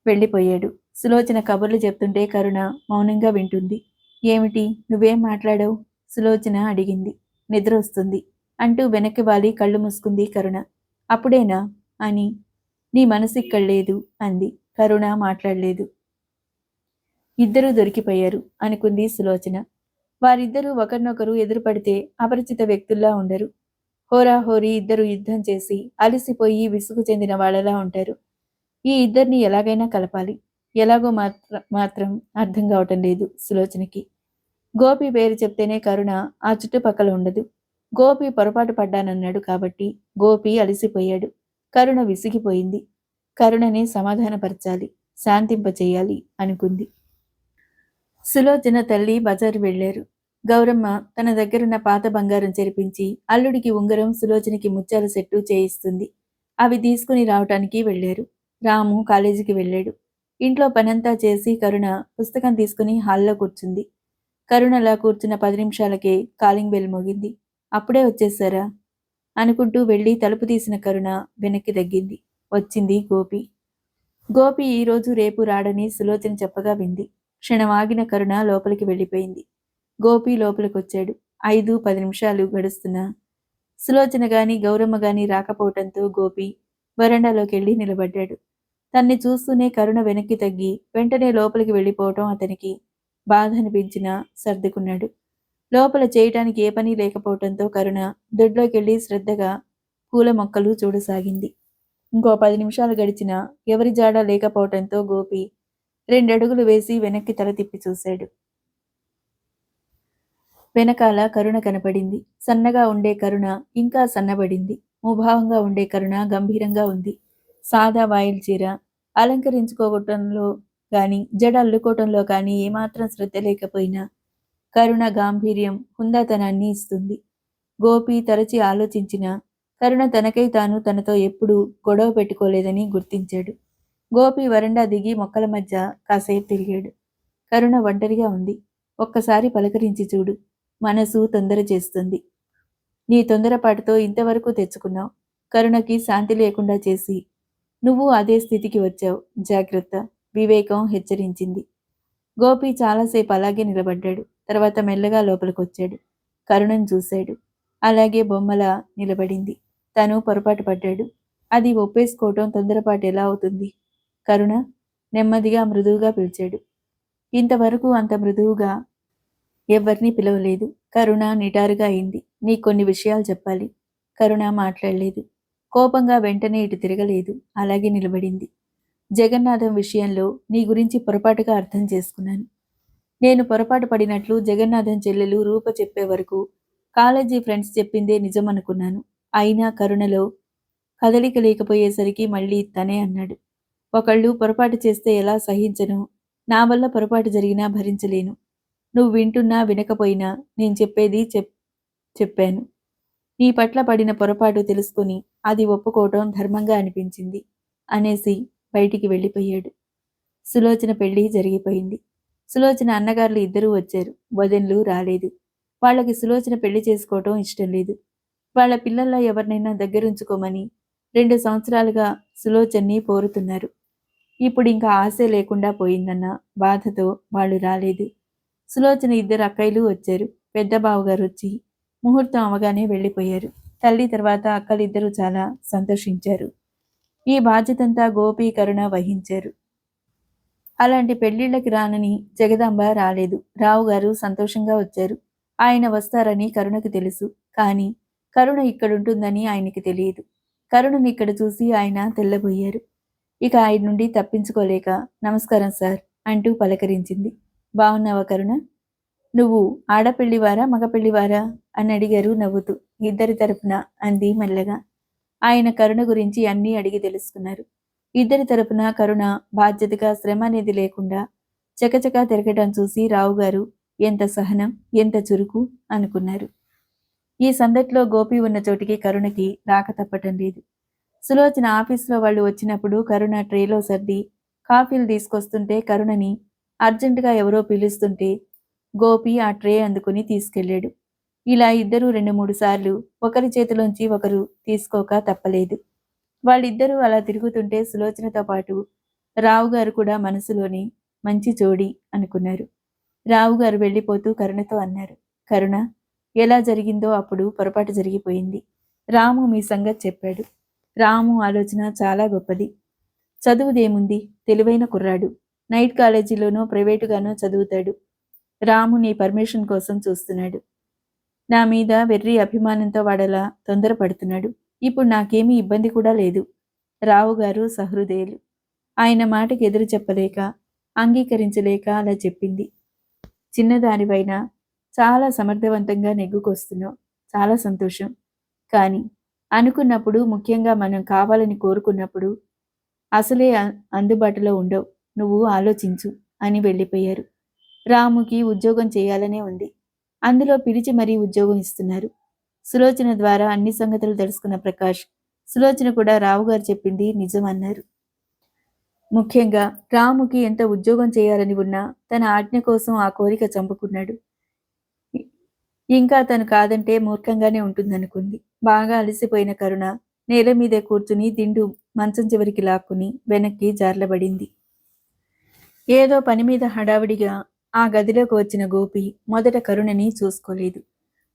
వెళ్ళిపోయాడు. సులోచన కబుర్లు చెప్తుంటే కరుణ మౌనంగా వింటుంది. ఏమిటి, నువ్వేం మాట్లాడావు? సులోచన అడిగింది. నిద్ర వస్తుంది అంటూ వెనక్కి వాలి కళ్ళు మూసుకుంది కరుణ. అప్పుడేనా అని. నీ మనసు ఇక్కడ లేదు అంది. కరుణ మాట్లాడలేదు. ఇద్దరూ దొరికిపోయారు అనుకుంది సులోచన. వారిద్దరూ ఒకరినొకరు ఎదురుపడితే అపరిచిత వ్యక్తుల్లా ఉండరు. హోరాహోరీ ఇద్దరు యుద్ధం చేసి అలసిపోయి విసుగు చెందిన వాళ్ళలా ఉంటారు. ఈ ఇద్దరిని ఎలాగైనా కలపాలి. ఎలాగో మాత్రం అర్థం కావటం లేదు సులోచనకి. గోపి పేరు చెప్తేనే కరుణ ఆ చుట్టుపక్కల ఉండదు. గోపి పొరపాటు పడ్డానన్నాడు కాబట్టి గోపి అలసిపోయాడు. కరుణ విసిగిపోయింది. కరుణని సమాధానపరచాలి, శాంతింపచేయాలి అనుకుంది. సులోచన తల్లి బజారు వెళ్లారు. గౌరమ్మ తన దగ్గరున్న పాత బంగారం చెరిపించి అల్లుడికి ఉంగరం, సులోచనకి ముత్యాల సెట్టు చేయిస్తుంది. అవి తీసుకుని రావటానికి వెళ్లారు. రాము కాలేజీకి వెళ్ళాడు. ఇంట్లో పనంతా చేసి కరుణ పుస్తకం తీసుకుని హాల్లో కూర్చుంది. కరుణలా కూర్చున్న 10 నిమిషాలకే కాలింగ్ బెల్ మోగింది. అప్పుడే వచ్చేశారా అనుకుంటూ వెళ్లి తలుపు తీసిన కరుణ వెనక్కి తగ్గింది. వచ్చింది గోపి. గోపి ఈరోజు రేపు రాడని సులోచన చెప్పగా వింది. క్షణం ఆగిన కరుణ లోపలికి వెళ్ళిపోయింది. గోపి లోపలికొచ్చాడు. 5-10 నిమిషాలు గడుస్తున్నా సులోచన గాని గౌరమ్మ గాని రాకపోవటంతో గోపి వరండాలోకెళ్ళి నిలబడ్డాడు. తన్ని చూస్తూనే కరుణ వెనక్కి తగ్గి వెంటనే లోపలికి వెళ్ళిపోవటం అతనికి బాధ అనిపించినా సర్దుకున్నాడు. లోపల చేయటానికి ఏ పని లేకపోవటంతో కరుణ దొడ్లోకెళ్ళి శ్రద్ధగా పూల మొక్కలు చూడసాగింది. ఇంకో 10 నిమిషాలు గడిచినా ఎవరి జాడ లేకపోవటంతో గోపి 2 అడుగులు వేసి వెనక్కి తల తిప్పి చూశాడు. వెనకాల కరుణ కనపడింది. సన్నగా ఉండే కరుణ ఇంకా సన్నబడింది. ముభావంగా ఉండే కరుణ గంభీరంగా ఉంది. సాదా వాయిల్ చీర అలంకరించుకోవటంలో గాని జడ అల్లుకోవటంలో కానీ ఏమాత్రం శ్రద్ధ లేకపోయినా కరుణ గాంభీర్యం హుందాతనాన్ని ఇస్తుంది. గోపి తరచి ఆలోచించిన కరుణ తనకై తాను తనతో ఎప్పుడూ గొడవ పెట్టుకోలేదని గుర్తించాడు. గోపి వరండా దిగి మొక్కల మధ్య కాసేపు తిరిగాడు. కరుణ ఒంటరిగా ఉంది. ఒక్కసారి పలకరించి చూడు, మనసు తొందర చేస్తుంది. నీ తొందరపాటుతో ఇంతవరకు తెచ్చుకున్నావు. కరుణకి శాంతి లేకుండా చేసి నువ్వు అదే స్థితికి వచ్చావు. జాగ్రత్త, వివేకం హెచ్చరించింది. గోపి చాలాసేపు అలాగే నిలబడ్డాడు. తర్వాత మెల్లగా లోపలికొచ్చాడు. కరుణను చూశాడు. అలాగే బొమ్మలా నిలబడింది. తను పొరపాటు పడ్డాడు. అది ఒప్పేసుకోవటం తొందరపాటు ఎలా అవుతుంది? కరుణ నెమ్మదిగా మృదువుగా పిలిచాడు. ఇంతవరకు అంత మృదువుగా ఎవ్వరినీ పిలవలేదు. కరుణ నిటారుగా అయింది. నీకు కొన్ని విషయాలు చెప్పాలి. కరుణ మాట్లాడలేదు. కోపంగా వెంటనే ఇటు తిరగలేదు. అలాగే నిలబడింది. జగన్నాథం విషయంలో నీ గురించి పొరపాటుగా అర్థం చేసుకున్నాను. నేను పొరపాటు పడినట్లు జగన్నాథం చెల్లెలు రూప చెప్పే వరకు కాలేజీ ఫ్రెండ్స్ చెప్పిందే నిజమనుకున్నాను. అయినా కరుణలో కదలిక లేకపోయేసరికి మళ్ళీ తనే అన్నాడు. ఒకళ్ళు పొరపాటు చేస్తే ఎలా సహించను, నా వల్ల పొరపాటు జరిగినా భరించలేను. నువ్వు వింటున్నా వినకపోయినా నేను చెప్పేది చెప్పాను. నీ పట్ల పడిన పొరపాటు తెలుసుకుని అది ఒప్పుకోవటం ధర్మంగా అనిపించింది అనేసి బయటికి వెళ్ళిపోయాడు. సులోచన పెళ్లి జరిగిపోయింది. సులోచన అన్నగారులు ఇద్దరూ వచ్చారు. వదన్లు రాలేదు. వాళ్ళకి సులోచన పెళ్లి చేసుకోవటం ఇష్టం లేదు. వాళ్ళ పిల్లల్లో ఎవరినైనా దగ్గరుంచుకోమని 2 సంవత్సరాలుగా సులోచన్ని పోరుతున్నారు. ఇప్పుడు ఇంకా ఆశే లేకుండా పోయిందన్న బాధతో వాళ్ళు రాలేదు. సులోచన ఇద్దరు అక్కయ్యలు వచ్చారు. పెద్ద బావగారు వచ్చి ముహూర్తం అవగానే వెళ్ళిపోయారు. తల్లి తర్వాత అక్కలిద్దరూ చాలా సంతోషించారు. ఈ బాధ్యతంతా గోపి కరుణ వహించారు. అలాంటి పెళ్లిళ్ళకి రానని జగదాంబ రాలేదు. రావుగారు సంతోషంగా వచ్చారు. ఆయన వస్తారని కరుణకు తెలుసు. కానీ కరుణ ఇక్కడుంటుందని ఆయనకి తెలియదు. కరుణని ఇక్కడ చూసి ఆయన తెల్లబోయారు. ఇక ఆయన నుండి తప్పించుకోలేక నమస్కారం సార్ అంటూ పలకరించింది. బావున్నావా కరుణ? నువ్వు ఆడపెళ్లివారా మగపెళ్లివారా అని అడిగారు నవ్వుతూ. ఇద్దరి తరపున అంది మెల్లగా. ఆయన కరుణ గురించి అన్నీ అడిగి తెలుసుకున్నారు. ఇద్దరి తరపున కరుణ బాధ్యతగా శ్రమ అనేది లేకుండా చకచకా తిరగటం చూసి రావుగారు ఎంత సహనం, ఎంత చురుకు అనుకున్నారు. ఈ సందట్లో గోపి ఉన్న చోటికి కరుణకి రాక తప్పటం లేదు. సులోచన ఆఫీసులో వాళ్ళు వచ్చినప్పుడు కరుణ ట్రేలో సర్ది కాఫీలు తీసుకొస్తుంటే కరుణని అర్జెంటుగా ఎవరో పిలుస్తుంటే గోపి ఆ ట్రే అందుకుని తీసుకెళ్లాడు. ఇలా ఇద్దరూ 2-3 సార్లు ఒకరి చేతిలోంచి ఒకరు తీసుకోక తప్పలేదు. వాళ్ళిద్దరూ అలా తిరుగుతుంటే సులోచనతో పాటు రావుగారు కూడా మనసులోని మంచి జోడి అనుకున్నారు. రావుగారు వెళ్ళిపోతూ కరుణతో అన్నారు. కరుణ, ఎలా జరిగిందో అప్పుడు పొరపాటు జరిగిపోయింది. రాము మీ సంగతి చెప్పాడు. రాము ఆలోచన చాలా గొప్పది. చదువుదేముంది, తెలివైన కుర్రాడు. నైట్ కాలేజీలోనో ప్రైవేటుగానో చదువుతాడు. రాము నీ పర్మిషన్ కోసం చూస్తున్నాడు. నా మీద వెర్రి అభిమానంతో వాడలా తొందరపడుతున్నాడు. ఇప్పుడు నాకేమీ ఇబ్బంది కూడా లేదు. రావుగారు సహృదయులు. ఆయన మాటకి ఎదురు చెప్పలేక, అంగీకరించలేక అలా చెప్పింది. చిన్నదానివైనా చాలా సమర్థవంతంగా నెగ్గుకొస్తున్నావు. చాలా సంతోషం. కానీ అనుకున్నప్పుడు, ముఖ్యంగా మనం కావాలని కోరుకున్నప్పుడు అసలే అందుబాటులో ఉండవు. నువ్వు ఆలోచించు అని వెళ్ళిపోయారు. రాముకి ఉద్యోగం చేయాలనే ఉంది. అందులో పిలిచి మరీ ఉద్యోగం ఇస్తున్నారు. సులోచన ద్వారా అన్ని సంగతులు తెలుసుకున్న ప్రకాష్, సులోచన కూడా రావుగారు చెప్పింది నిజం అన్నారు. ముఖ్యంగా రాముకి ఎంత ఉద్యోగం చేయాలని ఉన్నా తన ఆజ్ఞ కోసం ఆ కోరిక చంపుకున్నాడు. ఇంకా తను కాదంటే మూర్ఖంగానే ఉంటుందనుకుంది. బాగా అలసిపోయిన కరుణ నేల మీదే కూర్చుని దిండు మంచం చివరికి లాక్కుని వెనక్కి జార్లబడింది. ఏదో పని మీద హడావిడిగా ఆ గదిలోకి వచ్చిన గోపి మొదట కరుణని చూసుకోలేదు.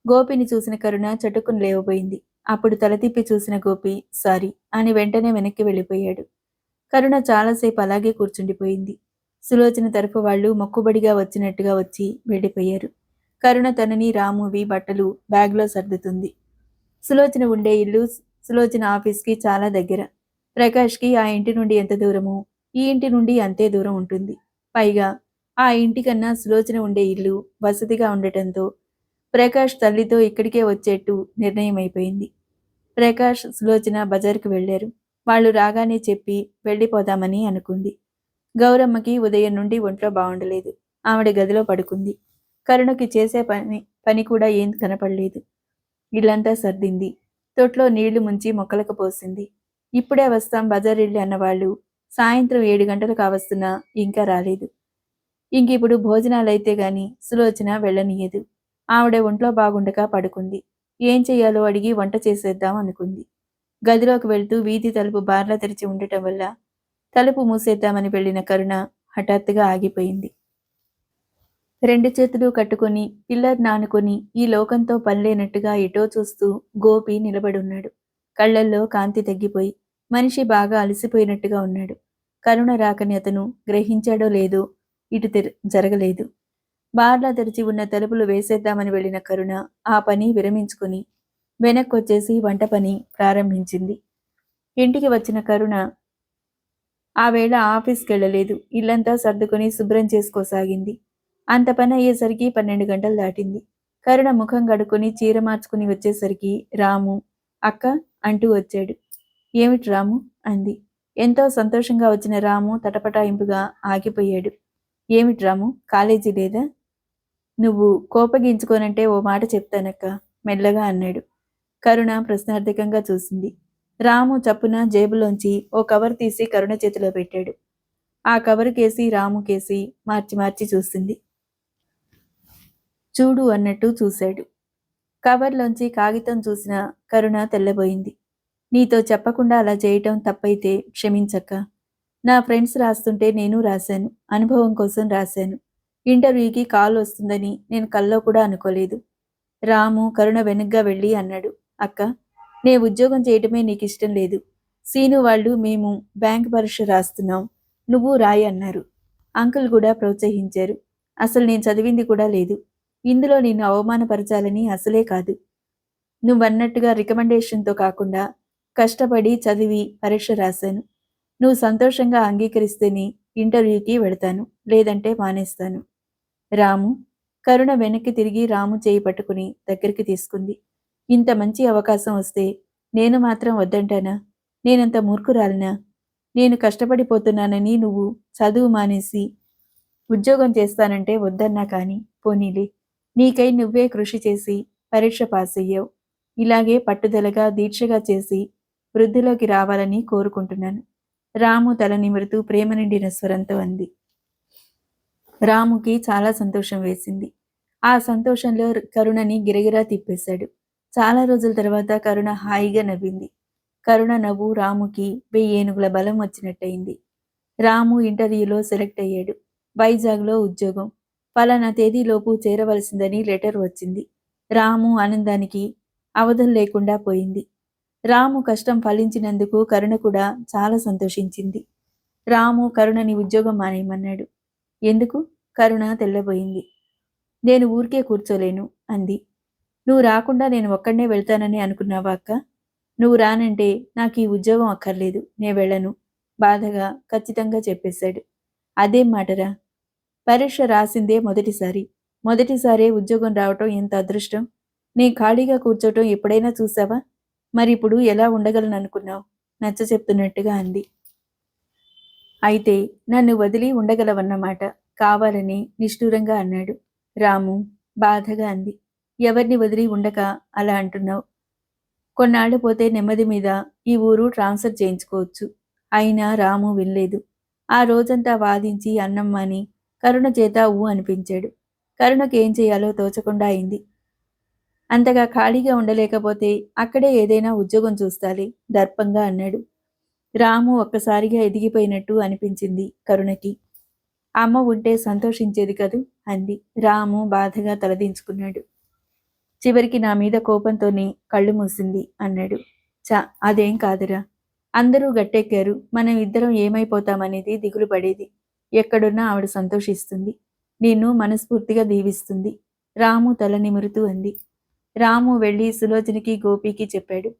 గోపిని చూసిన కరుణ చటుక్కున లేవబోయింది. అప్పుడు తల తిప్పి చూసిన గోపి సారీ అని వెంటనే వెనక్కి వెళ్ళిపోయాడు. కరుణ చాలాసేపు అలాగే కూర్చుండిపోయింది. సులోచన తరఫు వాళ్ళు మొక్కుబడిగా వచ్చినట్టుగా వచ్చి వెళ్ళిపోయారు. కరుణ తనని రామువి బట్టలు బ్యాగ్లో సర్దుతుంది. సులోచన ఉండే ఇల్లు సులోచన ఆఫీస్కి చాలా దగ్గర. ప్రకాష్కి ఆ ఇంటి నుండి ఎంత దూరమో ఈ ఇంటి నుండి అంతే దూరం ఉంటుంది. పైగా ఆ ఇంటికన్నా సులోచన ఉండే ఇల్లు వసతిగా ఉండటంతో ప్రకాష్ తల్లితో ఇక్కడికే వచ్చేట్టు నిర్ణయమైపోయింది. ప్రకాష్ సులోచన బజార్కి వెళ్లారు. వాళ్ళు రాగానే చెప్పి వెళ్ళిపోదామని అనుకుంది. గౌరమ్మకి ఉదయం నుండి ఒంట్లో బాగుండలేదు. ఆవిడ గదిలో పడుకుంది. కరుణకి చేసే పని కూడా ఏం కనపడలేదు. ఇల్లంతా సర్దింది. తొట్లో నీళ్లు ముంచి మొక్కలకు పోసింది. ఇప్పుడే వస్తాం బజారెళ్ళి అన్నవాళ్ళు సాయంత్రం 7 గంటలు కావస్తున్నా ఇంకా రాలేదు. ఇంకిప్పుడు భోజనాలైతే గాని సులోచన వెళ్ళనీయదు. ఆవిడ ఒంట్లో బాగుండక పడుకుంది. ఏం చెయ్యాలో అడిగి వంట చేసేద్దాం అనుకుంది. గదిలోకి వెళ్తూ వీధి తలుపు బార్లా తెరిచి ఉండటం వల్ల తలుపు మూసేద్దామని వెళ్ళిన కరుణ హఠాత్తుగా ఆగిపోయింది. 2 చేతులు కట్టుకుని పిల్లర్ నానుకొని ఈ లోకంతో పనిలేనట్టుగా ఎటో చూస్తూ గోపి నిలబడున్నాడు. కళ్లల్లో కాంతి తగ్గిపోయి మనిషి బాగా అలసిపోయినట్టుగా ఉన్నాడు. కరుణ రాకని అతను గ్రహించాడో లేదో ఇటు జరగలేదు. బార్లా తెరిచి ఉన్న తలుపులు వేసేద్దామని వెళ్ళిన కరుణ ఆ పని విరమించుకుని వెనక్కొచ్చేసి వంట పని ప్రారంభించింది. ఇంటికి వచ్చిన కరుణ ఆ వేళ ఆఫీస్కెళ్ళలేదు. ఇల్లంతా సర్దుకుని శుభ్రం చేసుకోసాగింది. అంత పని అయ్యేసరికి 12 గంటలు దాటింది. కరుణ ముఖం కడుక్కుని చీర మార్చుకుని వచ్చేసరికి రాము అక్క అంటూ వచ్చాడు. ఏమిటి రాము అంది. ఎంతో సంతోషంగా వచ్చిన రాము తటపటాయింపుగా ఆగిపోయాడు. ఏమిటి రాము, కాలేజీ లేదా? నువ్వు కోపగించుకోనంటే ఓ మాట చెప్తానక్క మెల్లగా అన్నాడు. కరుణ ప్రశ్నార్థకంగా చూసింది. రాము చప్పున జేబులోంచి ఓ కవర్ తీసి కరుణ చేతిలో పెట్టాడు. ఆ కవరు కేసి రాము కేసి మార్చి మార్చి చూసింది. చూడు అన్నట్టు చూశాడు. కవర్లోంచి కాగితం చూసిన కరుణ తెల్లబోయింది. నీతో చెప్పకుండా అలా చేయటం తప్పైతే క్షమించక్క. నా ఫ్రెండ్స్ రాస్తుంటే నేను రాశాను. అనుభవం కోసం రాశాను. ఇంటర్వ్యూకి కాల్ వస్తుందని నేను కల్లో కూడా అనుకోలేదు. రాము కరుణ వెనగ్గా వెళ్ళి అన్నాడు. అక్క, నే ఉద్యోగం చేయటమే నీకిష్టం లేదు. సీను వాళ్ళు మేము బ్యాంక్ పరీక్ష రాస్తున్నాం, నువ్వు రాయి అన్నారు. అంకుల్ కూడా ప్రోత్సహించారు. అసలు నేను చదివింది కూడా లేదు. ఇందులో నిన్ను అవమానపరచాలని అసలే కాదు. నువ్వన్నట్టుగా రికమెండేషన్తో కాకుండా కష్టపడి చదివి పరీక్ష రాశాను. నువ్వు సంతోషంగా అంగీకరిస్తేనే ఇంటర్వ్యూకి వెళతాను, లేదంటే మానేస్తాను. రాము కరుణ వెనక్కి తిరిగి రాము చేయి పట్టుకుని దగ్గరికి తీసుకుంది. ఇంత మంచి అవకాశం వస్తే నేను మాత్రం వద్దంటానా? నేనంత మూర్ఖురాలినా? నేను కష్టపడిపోతున్నానని నువ్వు చదువు మానేసి ఉద్యోగం చేస్తానంటే వద్దన్నా కానీ పోనీలే. నీకై నువ్వే కృషి చేసి పరీక్ష పాస్ అయ్యావు. ఇలాగే పట్టుదలగా దీక్షగా చేసి వృద్ధిలోకి రావాలని కోరుకుంటున్నాను. రాము తల నిమురుతూ ప్రేమ నిండిన స్వరంతో అంది. రాముకి చాలా సంతోషం వేసింది. ఆ సంతోషంలో కరుణని గిరగిరా తిప్పేశాడు. చాలా రోజుల తర్వాత కరుణ హాయిగా నవ్వింది. కరుణ నవ్వు రాముకి 1000 ఏనుగుల బలం వచ్చినట్టయింది. రాము ఇంటర్వ్యూలో సెలెక్ట్ అయ్యాడు. వైజాగ్లో ఉద్యోగం. ఫలానా తేదీలోపు చేరవలసిందని లెటర్ వచ్చింది. రాము ఆనందానికి అవధులు లేకుండా పోయింది. రాము కష్టం ఫలించినందుకు కరుణ కూడా చాలా సంతోషించింది. రాము కరుణని ఉద్యోగం మానేయమన్నాడు. ఎందుకు? కరుణ తెల్లబోయింది. నేను ఊరికే కూర్చోలేను అంది. నువ్వు రాకుండా నేను ఒక్కడనే వెళ్తానని అనుకున్నావా అక్క? నువ్వు రానంటే నాకు ఈ ఉద్యోగం అక్కర్లేదు. నే వెళ్ళను. బాధగా ఖచ్చితంగా చెప్పేశాడు. అదేం మాటరా? పరీక్ష రాసిందే మొదటిసారి. మొదటిసారే ఉద్యోగం రావటం ఎంత అదృష్టం. నేను ఖాళీగా కూర్చోటం ఎప్పుడైనా చూసావా? మరిప్పుడు ఎలా ఉండగలననుకున్నావు? నచ్చచెప్తున్నట్టుగా అంది. అయితే నన్ను వదిలి ఉండగలవన్నమాట. కావాలని నిష్ఠూరంగా అన్నాడు. రాము బాధగా అంది. ఎవరిని వదిలి ఉండక అలా అంటున్నావు? కొన్నాళ్లు పోతే నెమ్మది మీద ఈ ఊరు ట్రాన్స్ఫర్ చేయించుకోవచ్చు. అయినా రాము వినలేదు. ఆ రోజంతా వాదించి అన్నం మాని కరుణ చేత ఊ అనిపించాడు. కరుణకు ఏం చేయాలో తోచకుండా అయింది. అంతగా ఖాళీగా ఉండలేకపోతే అక్కడే ఏదైనా ఉద్యోగం చూస్తాలి దర్పంగా అన్నాడు. రాము ఒక్కసారిగా ఎదిగిపోయినట్టు అనిపించింది కరుణకి. అమ్మ ఉంటే సంతోషించేది కదూ అంది. రాము బాధగా తలదించుకున్నాడు. చివరికి నా మీద కోపంతోనే కళ్ళు మూసింది అన్నాడు. అదేం కాదురా. అందరూ గట్టెక్కారు. మనం ఇద్దరం ఏమైపోతామనేది దిగులు పడేది. ఎక్కడున్నా ఆవిడ సంతోషిస్తుంది. నిన్ను మనస్ఫూర్తిగా దీవిస్తుంది. రాము తల నిమురుతూ అంది. రాము వెళ్ళి సులోచనకి గోపికి చెప్పాడు.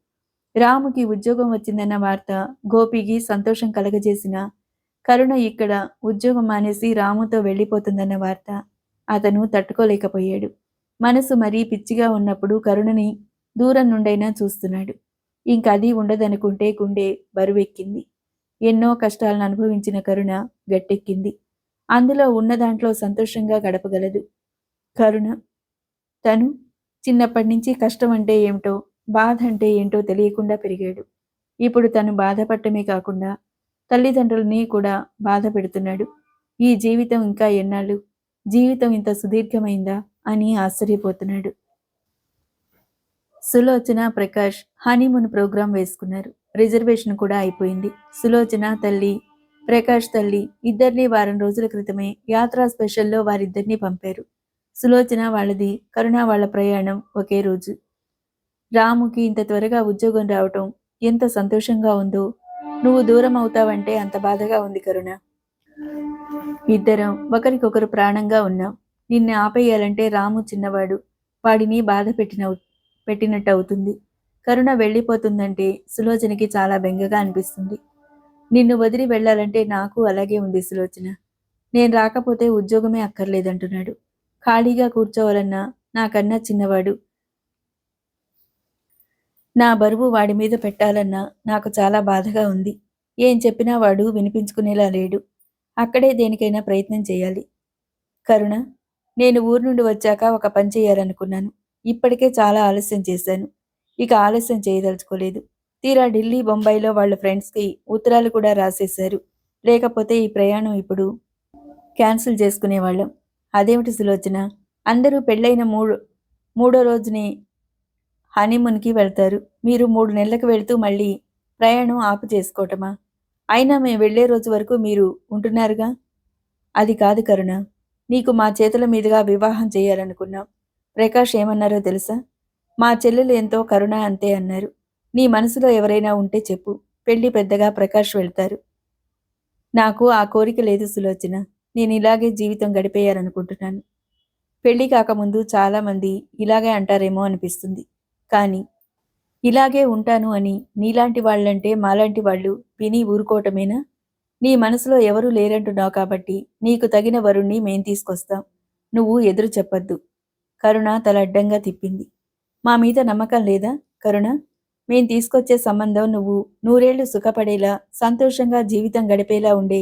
రాముకి ఉద్యోగం వచ్చిందన్న వార్త గోపికి సంతోషం కలగజేసిన కరుణ ఇక్కడ ఉద్యోగం మానేసి రాముతో వెళ్ళిపోతుందన్న వార్త అతను తట్టుకోలేకపోయాడు. మనసు మరీ పిచ్చిగా ఉన్నప్పుడు కరుణని దూరం నుండైనా చూస్తున్నాడు. ఇంకది ఉండదనుకుంటే గుండె బరువెక్కింది. ఎన్నో కష్టాలను అనుభవించిన కరుణ గట్టెక్కింది. అందులో ఉన్న దాంట్లో సంతోషంగా గడపగలదు. కరుణ తను చిన్నప్పటి నుంచి కష్టం అంటే ఏమిటో, బాధ అంటే ఏంటో తెలియకుండా పెరిగాడు. ఇప్పుడు తను బాధపడటమే కాకుండా తల్లిదండ్రులని కూడా బాధ పెడుతున్నాడు. ఈ జీవితం ఇంకా ఎన్నాళ్ళు? జీవితం ఇంత సుదీర్ఘమైందా అని ఆశ్చర్యపోతున్నాడు. సులోచన, ప్రకాష్ హనీమూన్ ప్రోగ్రాం వేసుకున్నారు. రిజర్వేషన్ కూడా అయిపోయింది. సులోచన తల్లి, ప్రకాష్ తల్లి ఇద్దరినీ వారం రోజుల క్రితమే యాత్రా స్పెషల్లో వారిద్దరినీ పంపారు. సులోచన వాళ్ళది, కరుణ వాళ్ళ ప్రయాణం ఒకే రోజు. రాముకి ఇంత త్వరగా ఉద్యోగం రావటం ఎంత సంతోషంగా ఉందో. నువ్వు దూరం అవుతావంటే అంత బాధగా ఉంది కరుణ. ఇద్దరం ఒకరికొకరు ప్రాణంగా ఉన్నాం. నిన్ను ఆపేయాలంటే రాము చిన్నవాడు. వాడిని బాధ పెట్టినట్టు అవుతుంది. కరుణ వెళ్ళిపోతుందంటే సులోచనకి చాలా బెంగగా అనిపిస్తుంది. నిన్ను వదిలి వెళ్ళాలంటే నాకు అలాగే ఉంది సులోచన. నేను రాకపోతే ఉద్యోగమే అక్కర్లేదంటున్నాడు. ఖాళీగా కూర్చోవాలన్నా నాకన్నా చిన్నవాడు. నా బరువు వాడి మీద పెట్టాలన్నా నాకు చాలా బాధగా ఉంది. ఏం చెప్పినా వాడు వినిపించుకునేలా లేడు. అక్కడే దేనికైనా ప్రయత్నం చేయాలి. కరుణ, నేను ఊరు నుండి వచ్చాక ఒక పని చేయాలనుకున్నాను. ఇప్పటికే చాలా ఆలస్యం చేశాను. ఇక ఆలస్యం చేయదలుచుకోలేదు. తీరా ఢిల్లీ, బొంబాయిలో వాళ్ళ ఫ్రెండ్స్కి ఉత్తరాలు కూడా రాసేశారు. లేకపోతే ఈ ప్రయాణం ఇప్పుడు క్యాన్సిల్ చేసుకునేవాళ్ళం. అదేమిటి సులోచన? అందరూ పెళ్ళైన మూడో రోజునే హనీమూన్కి వెళ్తారు. మీరు 3 నెలలకు వెళ్తూ మళ్ళీ ప్రయాణం ఆపు చేసుకోవటమా? అయినా మేము వెళ్లే రోజు వరకు మీరు ఉంటున్నారుగా. అది కాదు కరుణ. నీకు మా చేతుల మీదుగా వివాహం చేయాలనుకున్నాం. ప్రకాష్ ఏమన్నారో తెలుసా? మా చెల్లెలు ఎంతో, కరుణ అంతే అన్నారు. నీ మనసులో ఎవరైనా ఉంటే చెప్పు. పెళ్లి పెద్దగా ప్రకాష్ వెళ్తారు. నాకు ఆ కోరిక లేదు సులోచన. నేను ఇలాగే జీవితం గడిపేయాలనుకుంటున్నాను. పెళ్లి కాకముందు చాలామంది ఇలాగే అంటారేమో అనిపిస్తుంది. కానీ ఇలాగే ఉంటాను అని నీలాంటి వాళ్ళంటే మాలాంటి వాళ్ళు విని ఊరుకోవటమేనా? నీ మనసులో ఎవరూ లేరంటున్నావు కాబట్టి నీకు తగిన వరుణ్ణి మేం తీసుకొస్తాం. నువ్వు ఎదురు చెప్పొద్దు. కరుణ తల అడ్డంగా తిప్పింది. మా మీద నమ్మకం లేదా కరుణ? మేం తీసుకొచ్చే సంబంధం నువ్వు నూరేళ్లు సుఖపడేలా, సంతోషంగా జీవితం గడిపేలా ఉండే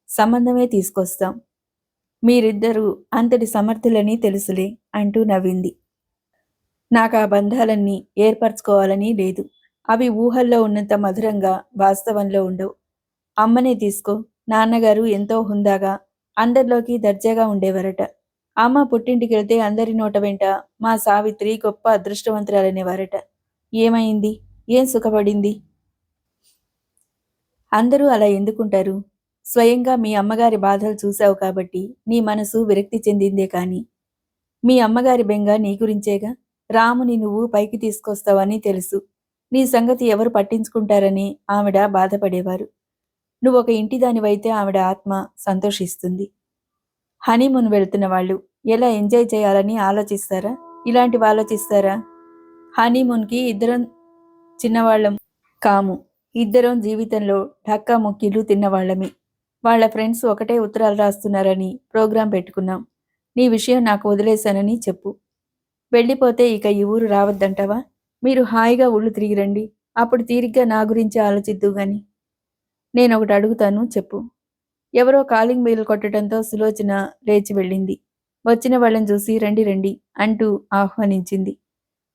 సంబంధమే తీసుకొస్తాం. మీరిద్దరూ అంతటి సమర్థులని తెలుసులే అంటూ నవ్వింది. నాకు ఆ బంధాలన్నీ ఏర్పరచుకోవాలని లేదు. అవి ఊహల్లో ఉన్నంత మధురంగా వాస్తవంలో ఉండవు. అమ్మనే తీసుకో. నాన్నగారు ఎంతో హుందాగా, అందరిలోకి దర్జాగా ఉండేవారట. అమ్మ పుట్టింటికెళ్తే అందరి నోట వెంట మా సావిత్రి గొప్ప అదృష్టవంతురాలనేవారట. ఏమైంది? ఏం సుఖపడింది? అందరూ అలా ఎందుకుంటారు? స్వయంగా మీ అమ్మగారి బాధలు చూశావు కాబట్టి నీ మనసు విరక్తి చెందిందే కాని మీ అమ్మగారి బెంగ నీ గురించేగా. రాముని నువ్వు పైకి తీసుకొస్తావని తెలుసు. నీ సంగతి ఎవరు పట్టించుకుంటారని ఆవిడ బాధపడేవారు. నువ్వొక ఇంటిదానివైతే ఆవిడ ఆత్మ సంతోషిస్తుంది. హనీమూన్ వెళ్తున్న వాళ్ళు ఎలా ఎంజాయ్ చేయాలని ఆలోచిస్తారా? ఇలాంటివి ఆలోచిస్తారా? హనీమూన్కి ఇద్దరం చిన్నవాళ్ళం కాము. ఇద్దరం జీవితంలో ఢక్కా ముక్కీలు తిన్నవాళ్ళమి. వాళ్ళ ఫ్రెండ్స్ ఒకటే ఉత్తరాలు రాస్తున్నారని ప్రోగ్రాం పెట్టుకున్నాం. నీ విషయం నాకు వదిలేశానని చెప్పు. వెళ్ళిపోతే ఇక ఈ ఊరు రావద్దంటావా? మీరు హాయిగా ఊళ్ళు తిరిగి రండి. అప్పుడు తీరిగ్గా నా గురించి ఆలోచిద్దువు గాని. నేనొకటి అడుగుతాను, చెప్పు. ఎవరో కాలింగ్ బెల్ కొట్టడంతో సులోచన లేచి వెళ్ళింది. వచ్చిన వాళ్ళని చూసి రండి రండి అంటూ ఆహ్వానించింది.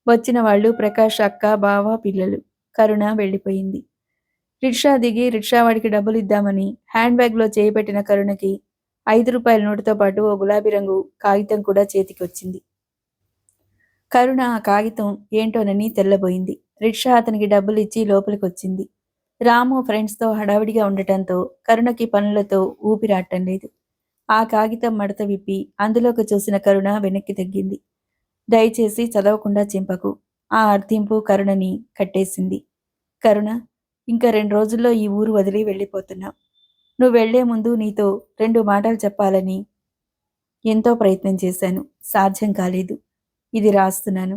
వచ్చిన వాళ్ళు ప్రకాష్ అక్క, బావ, పిల్లలు. కరుణ వెళ్ళిపోయింది. రిక్షా దిగి రిక్షావాడికి డబ్బులిద్దామని హ్యాండ్ బ్యాగ్లో చేయి పెట్టిన కరుణకి 5 రూపాయల నోటుతో పాటు ఓ గులాబీ రంగు కాగితం కూడా చేతికి వచ్చింది. కరుణ ఆ కాగితం ఏంటోనని తెల్లబోయింది. రిక్షా అతనికి డబ్బులిచ్చి లోపలికొచ్చింది. రాము ఫ్రెండ్స్తో హడావిడిగా ఉండటంతో కరుణకి పనులతో ఊపిరాటం లేదు. ఆ కాగితం మడత విప్పి అందులోకి చూసిన కరుణ వెనక్కి తగ్గింది. దయచేసి చదవకుండా చింపకు. ఆ అర్థింపు కరుణని కట్టేసింది. కరుణ, ఇంకా 2 రోజుల్లో ఈ ఊరు వదిలి వెళ్ళిపోతున్నాం. నువ్వు వెళ్లే ముందు నీతో 2 మాటలు చెప్పాలని ఎంతో ప్రయత్నం చేశాను. సాధ్యం కాలేదు. ఇది రాస్తున్నాను.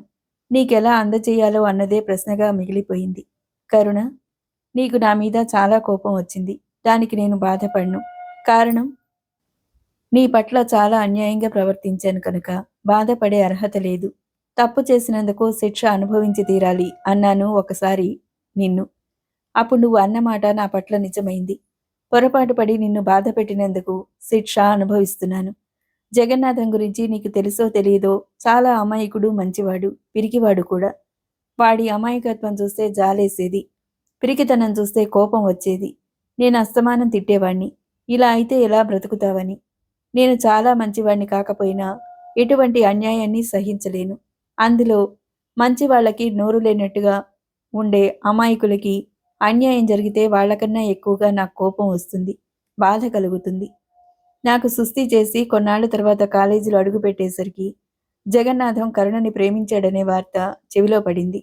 నీకెలా అందజేయాలో అన్నదే ప్రశ్నగా మిగిలిపోయింది. కరుణ, నీకు నా మీద చాలా కోపం వచ్చింది. దానికి నేను బాధపడను. కారణం, నీ పట్ల చాలా అన్యాయంగా ప్రవర్తించాను కనుక బాధపడే అర్హత లేదు. తప్పు చేసినందుకు శిక్ష అనుభవించి తీరాలి అన్నాను ఒకసారి నిన్ను. అప్పుడు నువ్వు అన్నమాట నా పట్ల నిజమైంది. పొరపాటు పడి నిన్ను బాధ పెట్టినందుకు శిక్ష అనుభవిస్తున్నాను. జగన్నాథం గురించి నీకు తెలుసో తెలియదో చాలా అమాయకుడు, మంచివాడు, పిరికివాడు కూడా. వాడి అమాయకత్వం చూస్తే జాలేసేది. పిరికితనం చూస్తే కోపం వచ్చేది. నేను అస్తమానం తిట్టేవాణ్ణి. ఇలా అయితే ఎలా బ్రతుకుతావని. నేను చాలా మంచివాణ్ణి కాకపోయినా ఎటువంటి అన్యాయాన్ని సహించలేను. అందులో మంచివాళ్లకి నోరు లేనట్టుగా ఉండే అమాయకులకి అన్యాయం జరిగితే వాళ్లకన్నా ఎక్కువగా నాకు కోపం వస్తుంది, బాధ కలుగుతుంది. నాకు సుస్థి చేసి కొన్నాళ్ల తర్వాత కాలేజీలో అడుగుపెట్టేసరికి జగన్నాథం కరుణని ప్రేమించాడనే వార్త చెవిలో పడింది.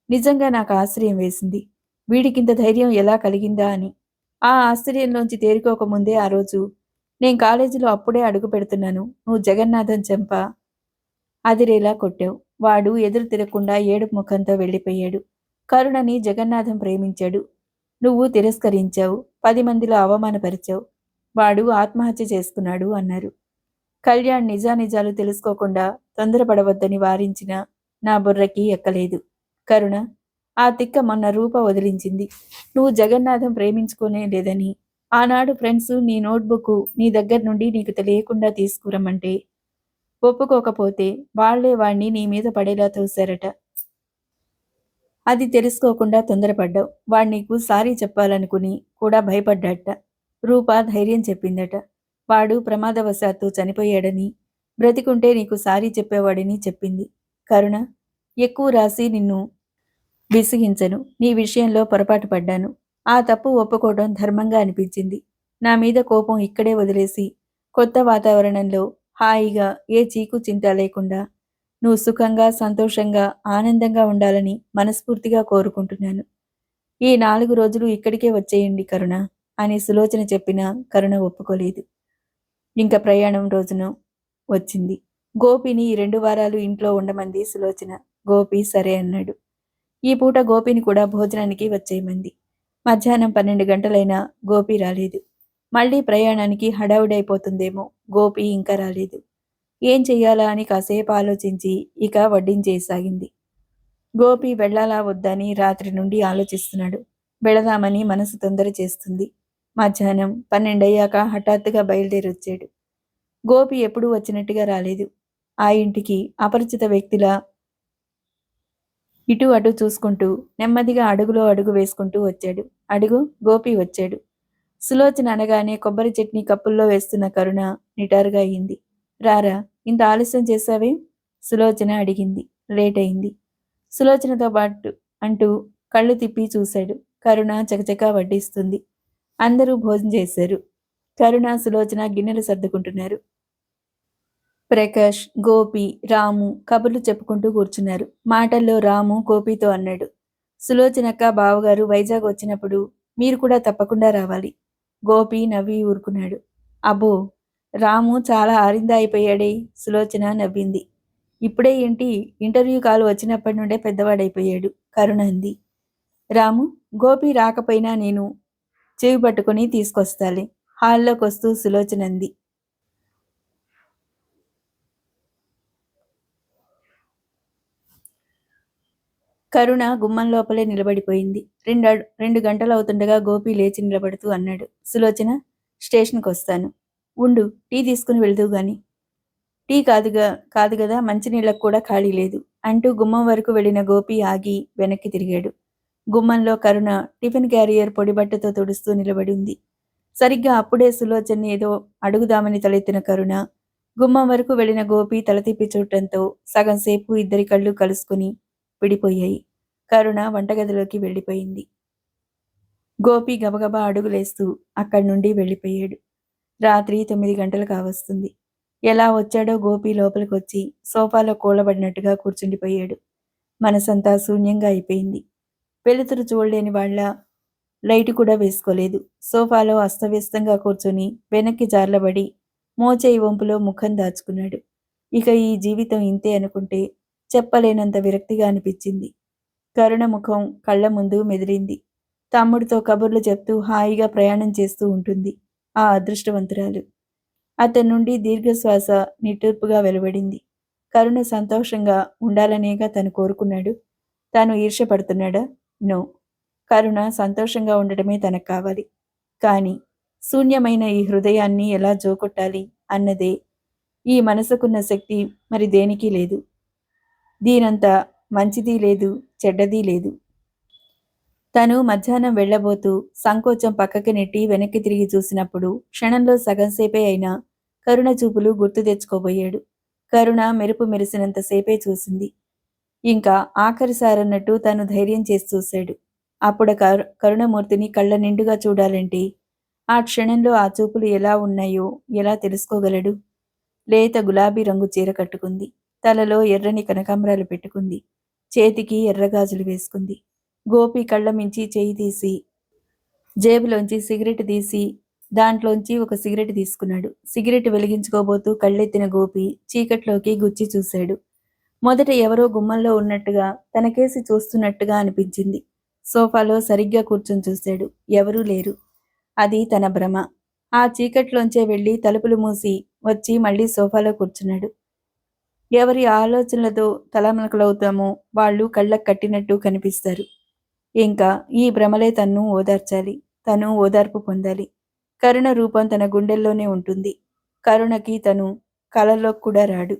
నిజంగా నాకు ఆశ్చర్యం వేసింది. వీడికింత ధైర్యం ఎలా కలిగిందా అని. ఆ ఆశ్చర్యంలోంచి తేరుకోకముందే ఆ రోజు నేను కాలేజీలో అప్పుడే అడుగు పెడుతున్నాను. నువ్వు జగన్నాథం చెంప అదిరేలా కొట్టావు. వాడు ఎదురు తిరగకుండా ఏడుపు ముఖంతో వెళ్ళిపోయాడు. కరుణని జగన్నాథం ప్రేమించాడు. నువ్వు తిరస్కరించావు. 10 మందిలో అవమానపరిచావు. వాడు ఆత్మహత్య చేసుకున్నాడు అన్నారు. కళ్యాణ్ నిజానిజాలు తెలుసుకోకుండా తొందరపడవద్దని వారించిన నా బుర్రకి ఎక్కలేదు. కరుణ, ఆ తిక్క మొన్న రూప వదిలించింది. నువ్వు జగన్నాథం ప్రేమించుకోనే లేదని ఆనాడు ఫ్రెండ్స్ నీ నోట్బుక్ నీ దగ్గర నుండి నీకు తెలియకుండా తీసుకురమ్మంటే ఒప్పుకోకపోతే వాళ్లే వాణ్ణి నీ మీద పడేలా తోశారట. అది తెలుసుకోకుండా తొందరపడ్డావు. వాడు నీకు సారీ చెప్పాలనుకుని కూడా భయపడ్డాట. రూప ధైర్యం చెప్పిందట. వాడు ప్రమాదవశాత్తు చనిపోయాడని, బ్రతికుంటే నీకు సారీ చెప్పేవాడని చెప్పింది. కరుణ, ఎక్కువ రాసి నిన్ను విసిగించను. నీ విషయంలో పొరపాటు పడ్డాను. ఆ తప్పు ఒప్పుకోవడం ధర్మంగా అనిపించింది. నా మీద కోపం ఇక్కడే వదిలేసి కొత్త వాతావరణంలో హాయిగా ఏ చీకు చింత లేకుండా నువ్వు సుఖంగా, సంతోషంగా, ఆనందంగా ఉండాలని మనస్ఫూర్తిగా కోరుకుంటున్నాను. ఈ 4 రోజులు ఇక్కడికే వచ్చేయండి కరుణ అని సులోచన చెప్పినా కరుణ ఒప్పుకోలేదు. ఇంకా ప్రయాణం రోజున వచ్చింది. గోపిని ఈ 2 వారాలు ఇంట్లో ఉండమంది సులోచన. గోపి సరే అన్నాడు. ఈ పూట గోపిని కూడా భోజనానికి వచ్చేయమంది. మధ్యాహ్నం 12 గంటలైనా గోపి రాలేదు. మళ్లీ ప్రయాణానికి హడావుడైపోతుందేమో. గోపి ఇంకా రాలేదు. ఏం చెయ్యాలా అని కాసేపు ఆలోచించి ఇక వడ్డించేసాగింది. గోపి వెళ్లాలా వద్దని రాత్రి నుండి ఆలోచిస్తున్నాడు. వెళదామని మనసు తొందర చేస్తుంది. మధ్యాహ్నం 12 అయ్యాక హఠాత్తుగా బయలుదేరొచ్చాడు. గోపి ఎప్పుడూ వచ్చినట్టుగా రాలేదు. ఆ ఇంటికి అపరిచిత వ్యక్తిలా ఇటు అటు చూసుకుంటూ నెమ్మదిగా అడుగులో అడుగు వేసుకుంటూ వచ్చాడు. అడుగు, గోపి వచ్చాడు. సులోచన అనగానే కొబ్బరి చట్నీ కప్పుల్లో వేస్తున్న కరుణ నిటారుగా అయింది. రారా, ఇంత ఆలస్యం చేశావేం? సులోచన అడిగింది. లేట్ అయింది. సులోచనతో పాటు అంటూ కళ్ళు తిప్పి చూశాడు. కరుణ చకచకా వడ్డిస్తుంది. అందరూ భోజనం చేశారు. కరుణ, సులోచన గిన్నెలు సర్దుకుంటున్నారు. ప్రకాష్, గోపి, రాము కబుర్లు చెప్పుకుంటూ కూర్చున్నారు. మాటల్లో రాము గోపితో అన్నాడు, సులోచనక్క బావగారు వైజాగ్ వచ్చినప్పుడు మీరు కూడా తప్పకుండా రావాలి. గోపి నవ్వి ఊరుకున్నాడు. అబ్బో, రాము చాలా ఆరిందా అయిపోయాడే. సులోచన నవ్వింది. ఇప్పుడే ఏంటి, ఇంటర్వ్యూ కాల్ వచ్చినప్పటి నుండే పెద్దవాడైపోయాడు కరుణ అంది. రాము, గోపి రాకపోయినా నేను చెవి పట్టుకుని తీసుకొస్తాలే హాల్లోకొస్తూ సులోచన అంది. కరుణ గుమ్మం లోపలే నిలబడిపోయింది. 2 గంటలవుతుండగా గోపి లేచి నిలబడుతూ అన్నాడు. సులోచన, స్టేషన్కొస్తాను. ఉండు, టీ తీసుకుని వెళ్దువు గాని. టీ కాదు గదా, మంచినీళ్ళకు కూడా ఖాళీ లేదు అంటూ గుమ్మం వరకు వెళ్లిన గోపి ఆగి వెనక్కి తిరిగాడు. గుమ్మంలో కరుణ టిఫిన్ క్యారియర్ పొడిబట్టతో తుడుస్తూ నిలబడి ఉంది. సరిగ్గా అప్పుడే సులోచన్ని ఏదో అడుగుదామని తలెత్తిన కరుణ గుమ్మం వరకు వెళ్లిన గోపి తల తిప్పి చూడటంతో సగం సేపు ఇద్దరి కళ్ళు కలుసుకుని విడిపోయాయి. కరుణ వంటగదిలోకి వెళ్ళిపోయింది. గోపి గబగబా అడుగులేస్తూ అక్కడి నుండి వెళ్ళిపోయాడు. రాత్రి 9 గంటలు కావస్తుంది. ఎలా వచ్చాడో గోపి లోపలికొచ్చి సోఫాలో కూలబడినట్టుగా కూర్చుండిపోయాడు. మనసంతా శూన్యంగా అయిపోయింది. వెలుతురు చూడలేని వాళ్ళ లైటు కూడా వేసుకోలేదు. సోఫాలో అస్తవ్యస్తంగా కూర్చొని వెనక్కి జార్లబడి మోచేయి వంపులో ముఖం దాచుకున్నాడు. ఇక ఈ జీవితం ఇంతే అనుకుంటే చెప్పలేనంత విరక్తిగా అనిపించింది. కరుణ ముఖం కళ్ల ముందు మెదిలింది. తమ్ముడితో కబుర్లు చెప్తూ హాయిగా ప్రయాణం చేస్తూ ఉంటుంది ఆ అదృష్టవంతురాలు. అతని నుండి దీర్ఘశ్వాస నిట్టూర్పుగా వెలువడింది. కరుణ సంతోషంగా ఉండాలనేగా తను కోరుకున్నాడు. తాను ఈర్ష్యపడుతున్నాడా? నో. కరుణ సంతోషంగా ఉండటమే తనకు కావాలి. కాని శూన్యమైన ఈ హృదయాన్ని ఎలా జోకొట్టాలి అన్నదే ఈ మనసుకున్న శక్తి మరి దేనికి లేదు. దీనంత మంచిదీ లేదు, చెడ్డదీ లేదు. తను మధ్యాహ్నం వెళ్లబోతూ సంకోచం పక్కకి నెట్టి వెనక్కి తిరిగి చూసినప్పుడు క్షణంలో సగంసేపే అయినా కరుణ చూపులు గుర్తు తెచ్చుకోబోయాడు. కరుణ మెరుపు మెరిసినంతసేపే చూసింది. ఇంకా ఆఖరిసారన్నట్టు తను ధైర్యం చేసి చూశాడు. అప్పుడు కరుణమూర్తిని కళ్ళ నిండుగా చూడాలంటే ఆ క్షణంలో ఆ చూపులు ఎలా ఉన్నాయో ఎలా తెలుసుకోగలడు? లేత గులాబీ రంగు చీర కట్టుకుంది. తలలో ఎర్రని కనకాంబరాలు పెట్టుకుంది. చేతికి ఎర్రగాజులు వేసుకుంది. గోపి కళ్ళ మించి చేయి తీసి జేబులోంచి సిగరెట్ తీసి దాంట్లోంచి ఒక సిగరెట్ తీసుకున్నాడు. సిగరెట్ వెలిగించుకోబోతూ కళ్ళెత్తిన గోపి చీకట్లోకి గుచ్చి చూశాడు. మొదట ఎవరో గుమ్మంలో ఉన్నట్టుగా తనకేసి చూస్తున్నట్టుగా అనిపించింది. సోఫాలో సరిగ్గా కూర్చొని చూశాడు. ఎవరూ లేరు. అది తన భ్రమ. ఆ చీకట్లోంచే వెళ్లి తలుపులు మూసి వచ్చి మళ్లీ సోఫాలో కూర్చున్నాడు. ఎవరి ఆలోచనలతో తలమునకలవుతామో వాళ్ళు కళ్ళకు కట్టినట్టు కనిపిస్తారు. ఇంకా ఈ భ్రమలే తన్ను ఓదార్చాలి. తను ఓదార్పు పొందాలి. కరుణ రూపం తన గుండెల్లోనే ఉంటుంది. కరుణకి తను కలలో కూడా రాడు.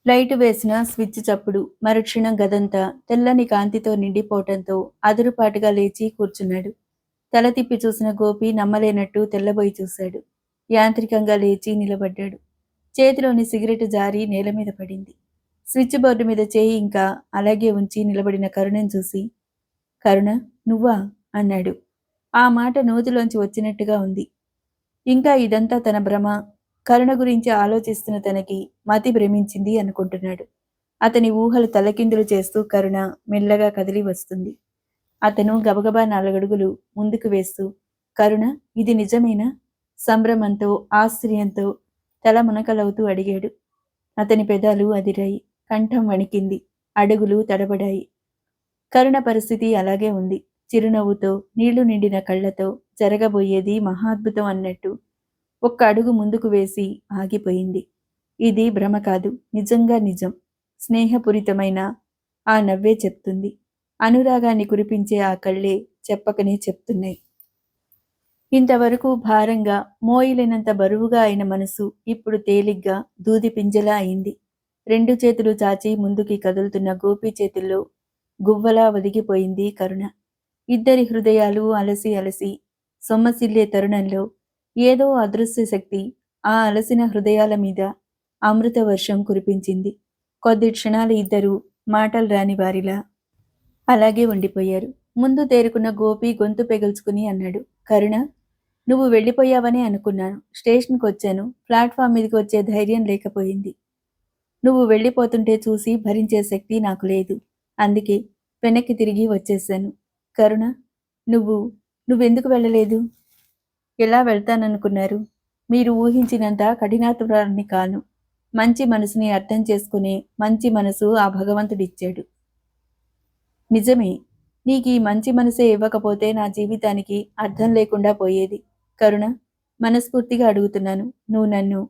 లైటు వేసిన స్విచ్ చప్పుడు మరుక్షణం గదంతా తెల్లని కాంతితో నిండిపోవటంతో అదురుపాటుగా లేచి కూర్చున్నాడు. తల తిప్పి చూసిన గోపి నమ్మలేనట్టు తెల్లబోయి చూశాడు. యాంత్రికంగా లేచి నిలబడ్డాడు. చేతిలోని సిగరెట్ జారి నేలమీద పడింది. స్విచ్ బోర్డు మీద చేయి ఇంకా అలాగే ఉంచి నిలబడిన కరుణను చూసి, కరుణ, నువ్వా అన్నాడు. ఆ మాట నోతిలోంచి వచ్చినట్టుగా ఉంది. ఇంకా ఇదంతా తన భ్రమ, కరుణ గురించి ఆలోచిస్తున్న తనకి మతి భ్రమించింది అనుకుంటున్నాడు. అతని ఊహలు తలకిందులు చేస్తూ కరుణ మెల్లగా కదిలి వస్తుంది. అతను గబగబా 4 అడుగులు ముందుకు వేస్తూ, కరుణ, ఇది నిజమేనా? సంభ్రమంతో ఆశ్చర్యంతో తల మునకలవుతూ అడిగాడు. అతని పెదాలు అదిరాయి. కంఠం వణికింది. అడుగులు తడబడాయి. కరుణ పరిస్థితి అలాగే ఉంది. చిరునవ్వుతో నీళ్లు నిండిన కళ్లతో జరగబోయేది మహాద్భుతం అన్నట్టు ఒక్క అడుగు ముందుకు వేసి ఆగిపోయింది. ఇది భ్రమ కాదు, నిజంగా నిజం. స్నేహపూరితమైన ఆ నవ్వే చెప్తుంది. అనురాగాన్ని కురిపించే ఆ కళ్ళే చెప్పకనే చెప్తున్నాయి. ఇంతవరకు భారంగా మోయలేనంత బరువుగా అయిన మనసు ఇప్పుడు తేలిగ్గా దూది పింజలా అయింది. 2 చేతులు చాచి ముందుకి కదులుతున్న గోపి చేతుల్లో గువ్వలా ఒదిగిపోయింది కరుణ. ఇద్దరి హృదయాలు అలసి అలసి సొమ్మసిల్లే తరుణంలో ఏదో అదృశ్య శక్తి ఆ అలసిన హృదయాల మీద అమృత వర్షం కురిపించింది. కొద్ది క్షణాలు ఇద్దరూ మాటలు రాని వారిలా అలాగే ఉండిపోయారు. ముందు తేరుకున్న గోపి గొంతు పెగుల్చుకుని అన్నాడు. కరుణ, నువ్వు వెళ్ళిపోయావనే అనుకున్నాను. స్టేషన్కి వచ్చాను. ప్లాట్ఫామ్ మీదకి వచ్చే ధైర్యం లేకపోయింది. నువ్వు వెళ్ళిపోతుంటే చూసి భరించే శక్తి నాకు లేదు. అందుకే వెనక్కి తిరిగి వచ్చేశాను. కరుణ, నువ్వెందుకు వెళ్ళలేదు? ఎలా వెళ్తాననుకున్నారు? మీరు ఊహించినంత కఠినాతురాల్ని కాను. మంచి మనసుని అర్థం చేసుకునే మంచి మనసు ఆ భగవంతుడిచ్చాడు. నిజమే. నీకీ మంచి మనసే ఇవ్వకపోతే నా జీవితానికి అర్థం లేకుండా పోయేది. కరుణ, మనస్ఫూర్తిగా అడుగుతున్నాను. నువ్వు నన్ను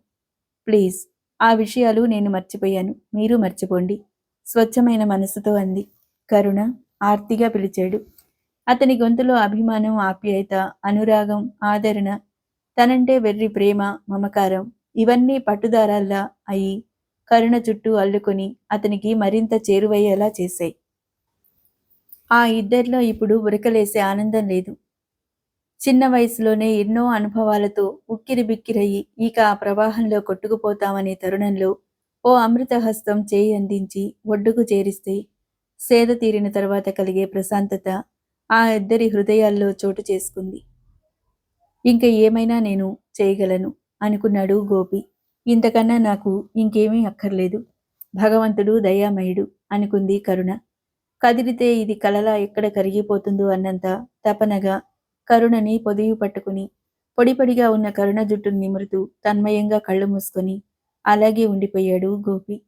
ప్లీజ్. ఆ విషయాలు నేను మర్చిపోయాను. మీరు మర్చిపోండి. స్వచ్ఛమైన మనసుతో అంది. కరుణ ఆర్తిగా పిలిచాడు. అతని గొంతులో అభిమానం, ఆప్యాయత, అనురాగం, ఆదరణ, తనంటే వెర్రి ప్రేమ, మమకారం ఇవన్నీ పట్టుదారాల్లా అయి కరుణ చుట్టూ అల్లుకొని అతనికి మరింత చేరువయ్యేలా చేశాయి. ఆ ఇద్దరిలో ఇప్పుడు ఉరకలేసే ఆనందం లేదు. చిన్న వయసులోనే ఎన్నో అనుభవాలతో ఉక్కిరిబిక్కిరయి ఇక ఆ ప్రవాహంలో కొట్టుకుపోతామనే తరుణంలో ఓ అమృతహస్తం చేయి అందించి ఒడ్డుకు చేరిస్తే సేద తీరిన తర్వాత కలిగే ప్రశాంతత ఆ ఇద్దరి హృదయాల్లో చోటు చేసుకుంది. ఇంక ఏమైనా నేను చేయగలను అనుకున్నాడు గోపి. ఇంతకన్నా నాకు ఇంకేమీ అక్కర్లేదు. భగవంతుడు దయామయుడు అనుకుంది కరుణ. కదిలితే ఇది కలలా ఎక్కడ కరిగిపోతుందో అన్నంత తపనగా కరుణని పొదివి పట్టుకుని పొడిపొడిగా ఉన్న కరుణ జుట్టును నిమురుతూ తన్మయంగా కళ్ళు మూసుకొని అలాగే ఉండిపోయాడు గోపి.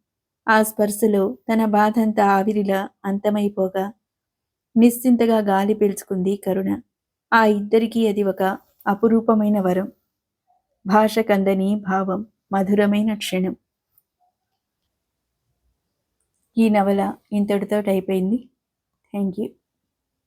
ఆ స్పర్శలో తన బాధంతా ఆవిరిలా అంతమైపోగా నిశ్చింతగా గాలి పీల్చుకుంది కరుణ. ఆ ఇద్దరికీ అది ఒక అపురూపమైన వరం. భాషకందని భావం, మధురమైన క్షణం. ఈ నవల ఇంతటితో అయిపోయింది. Thank you.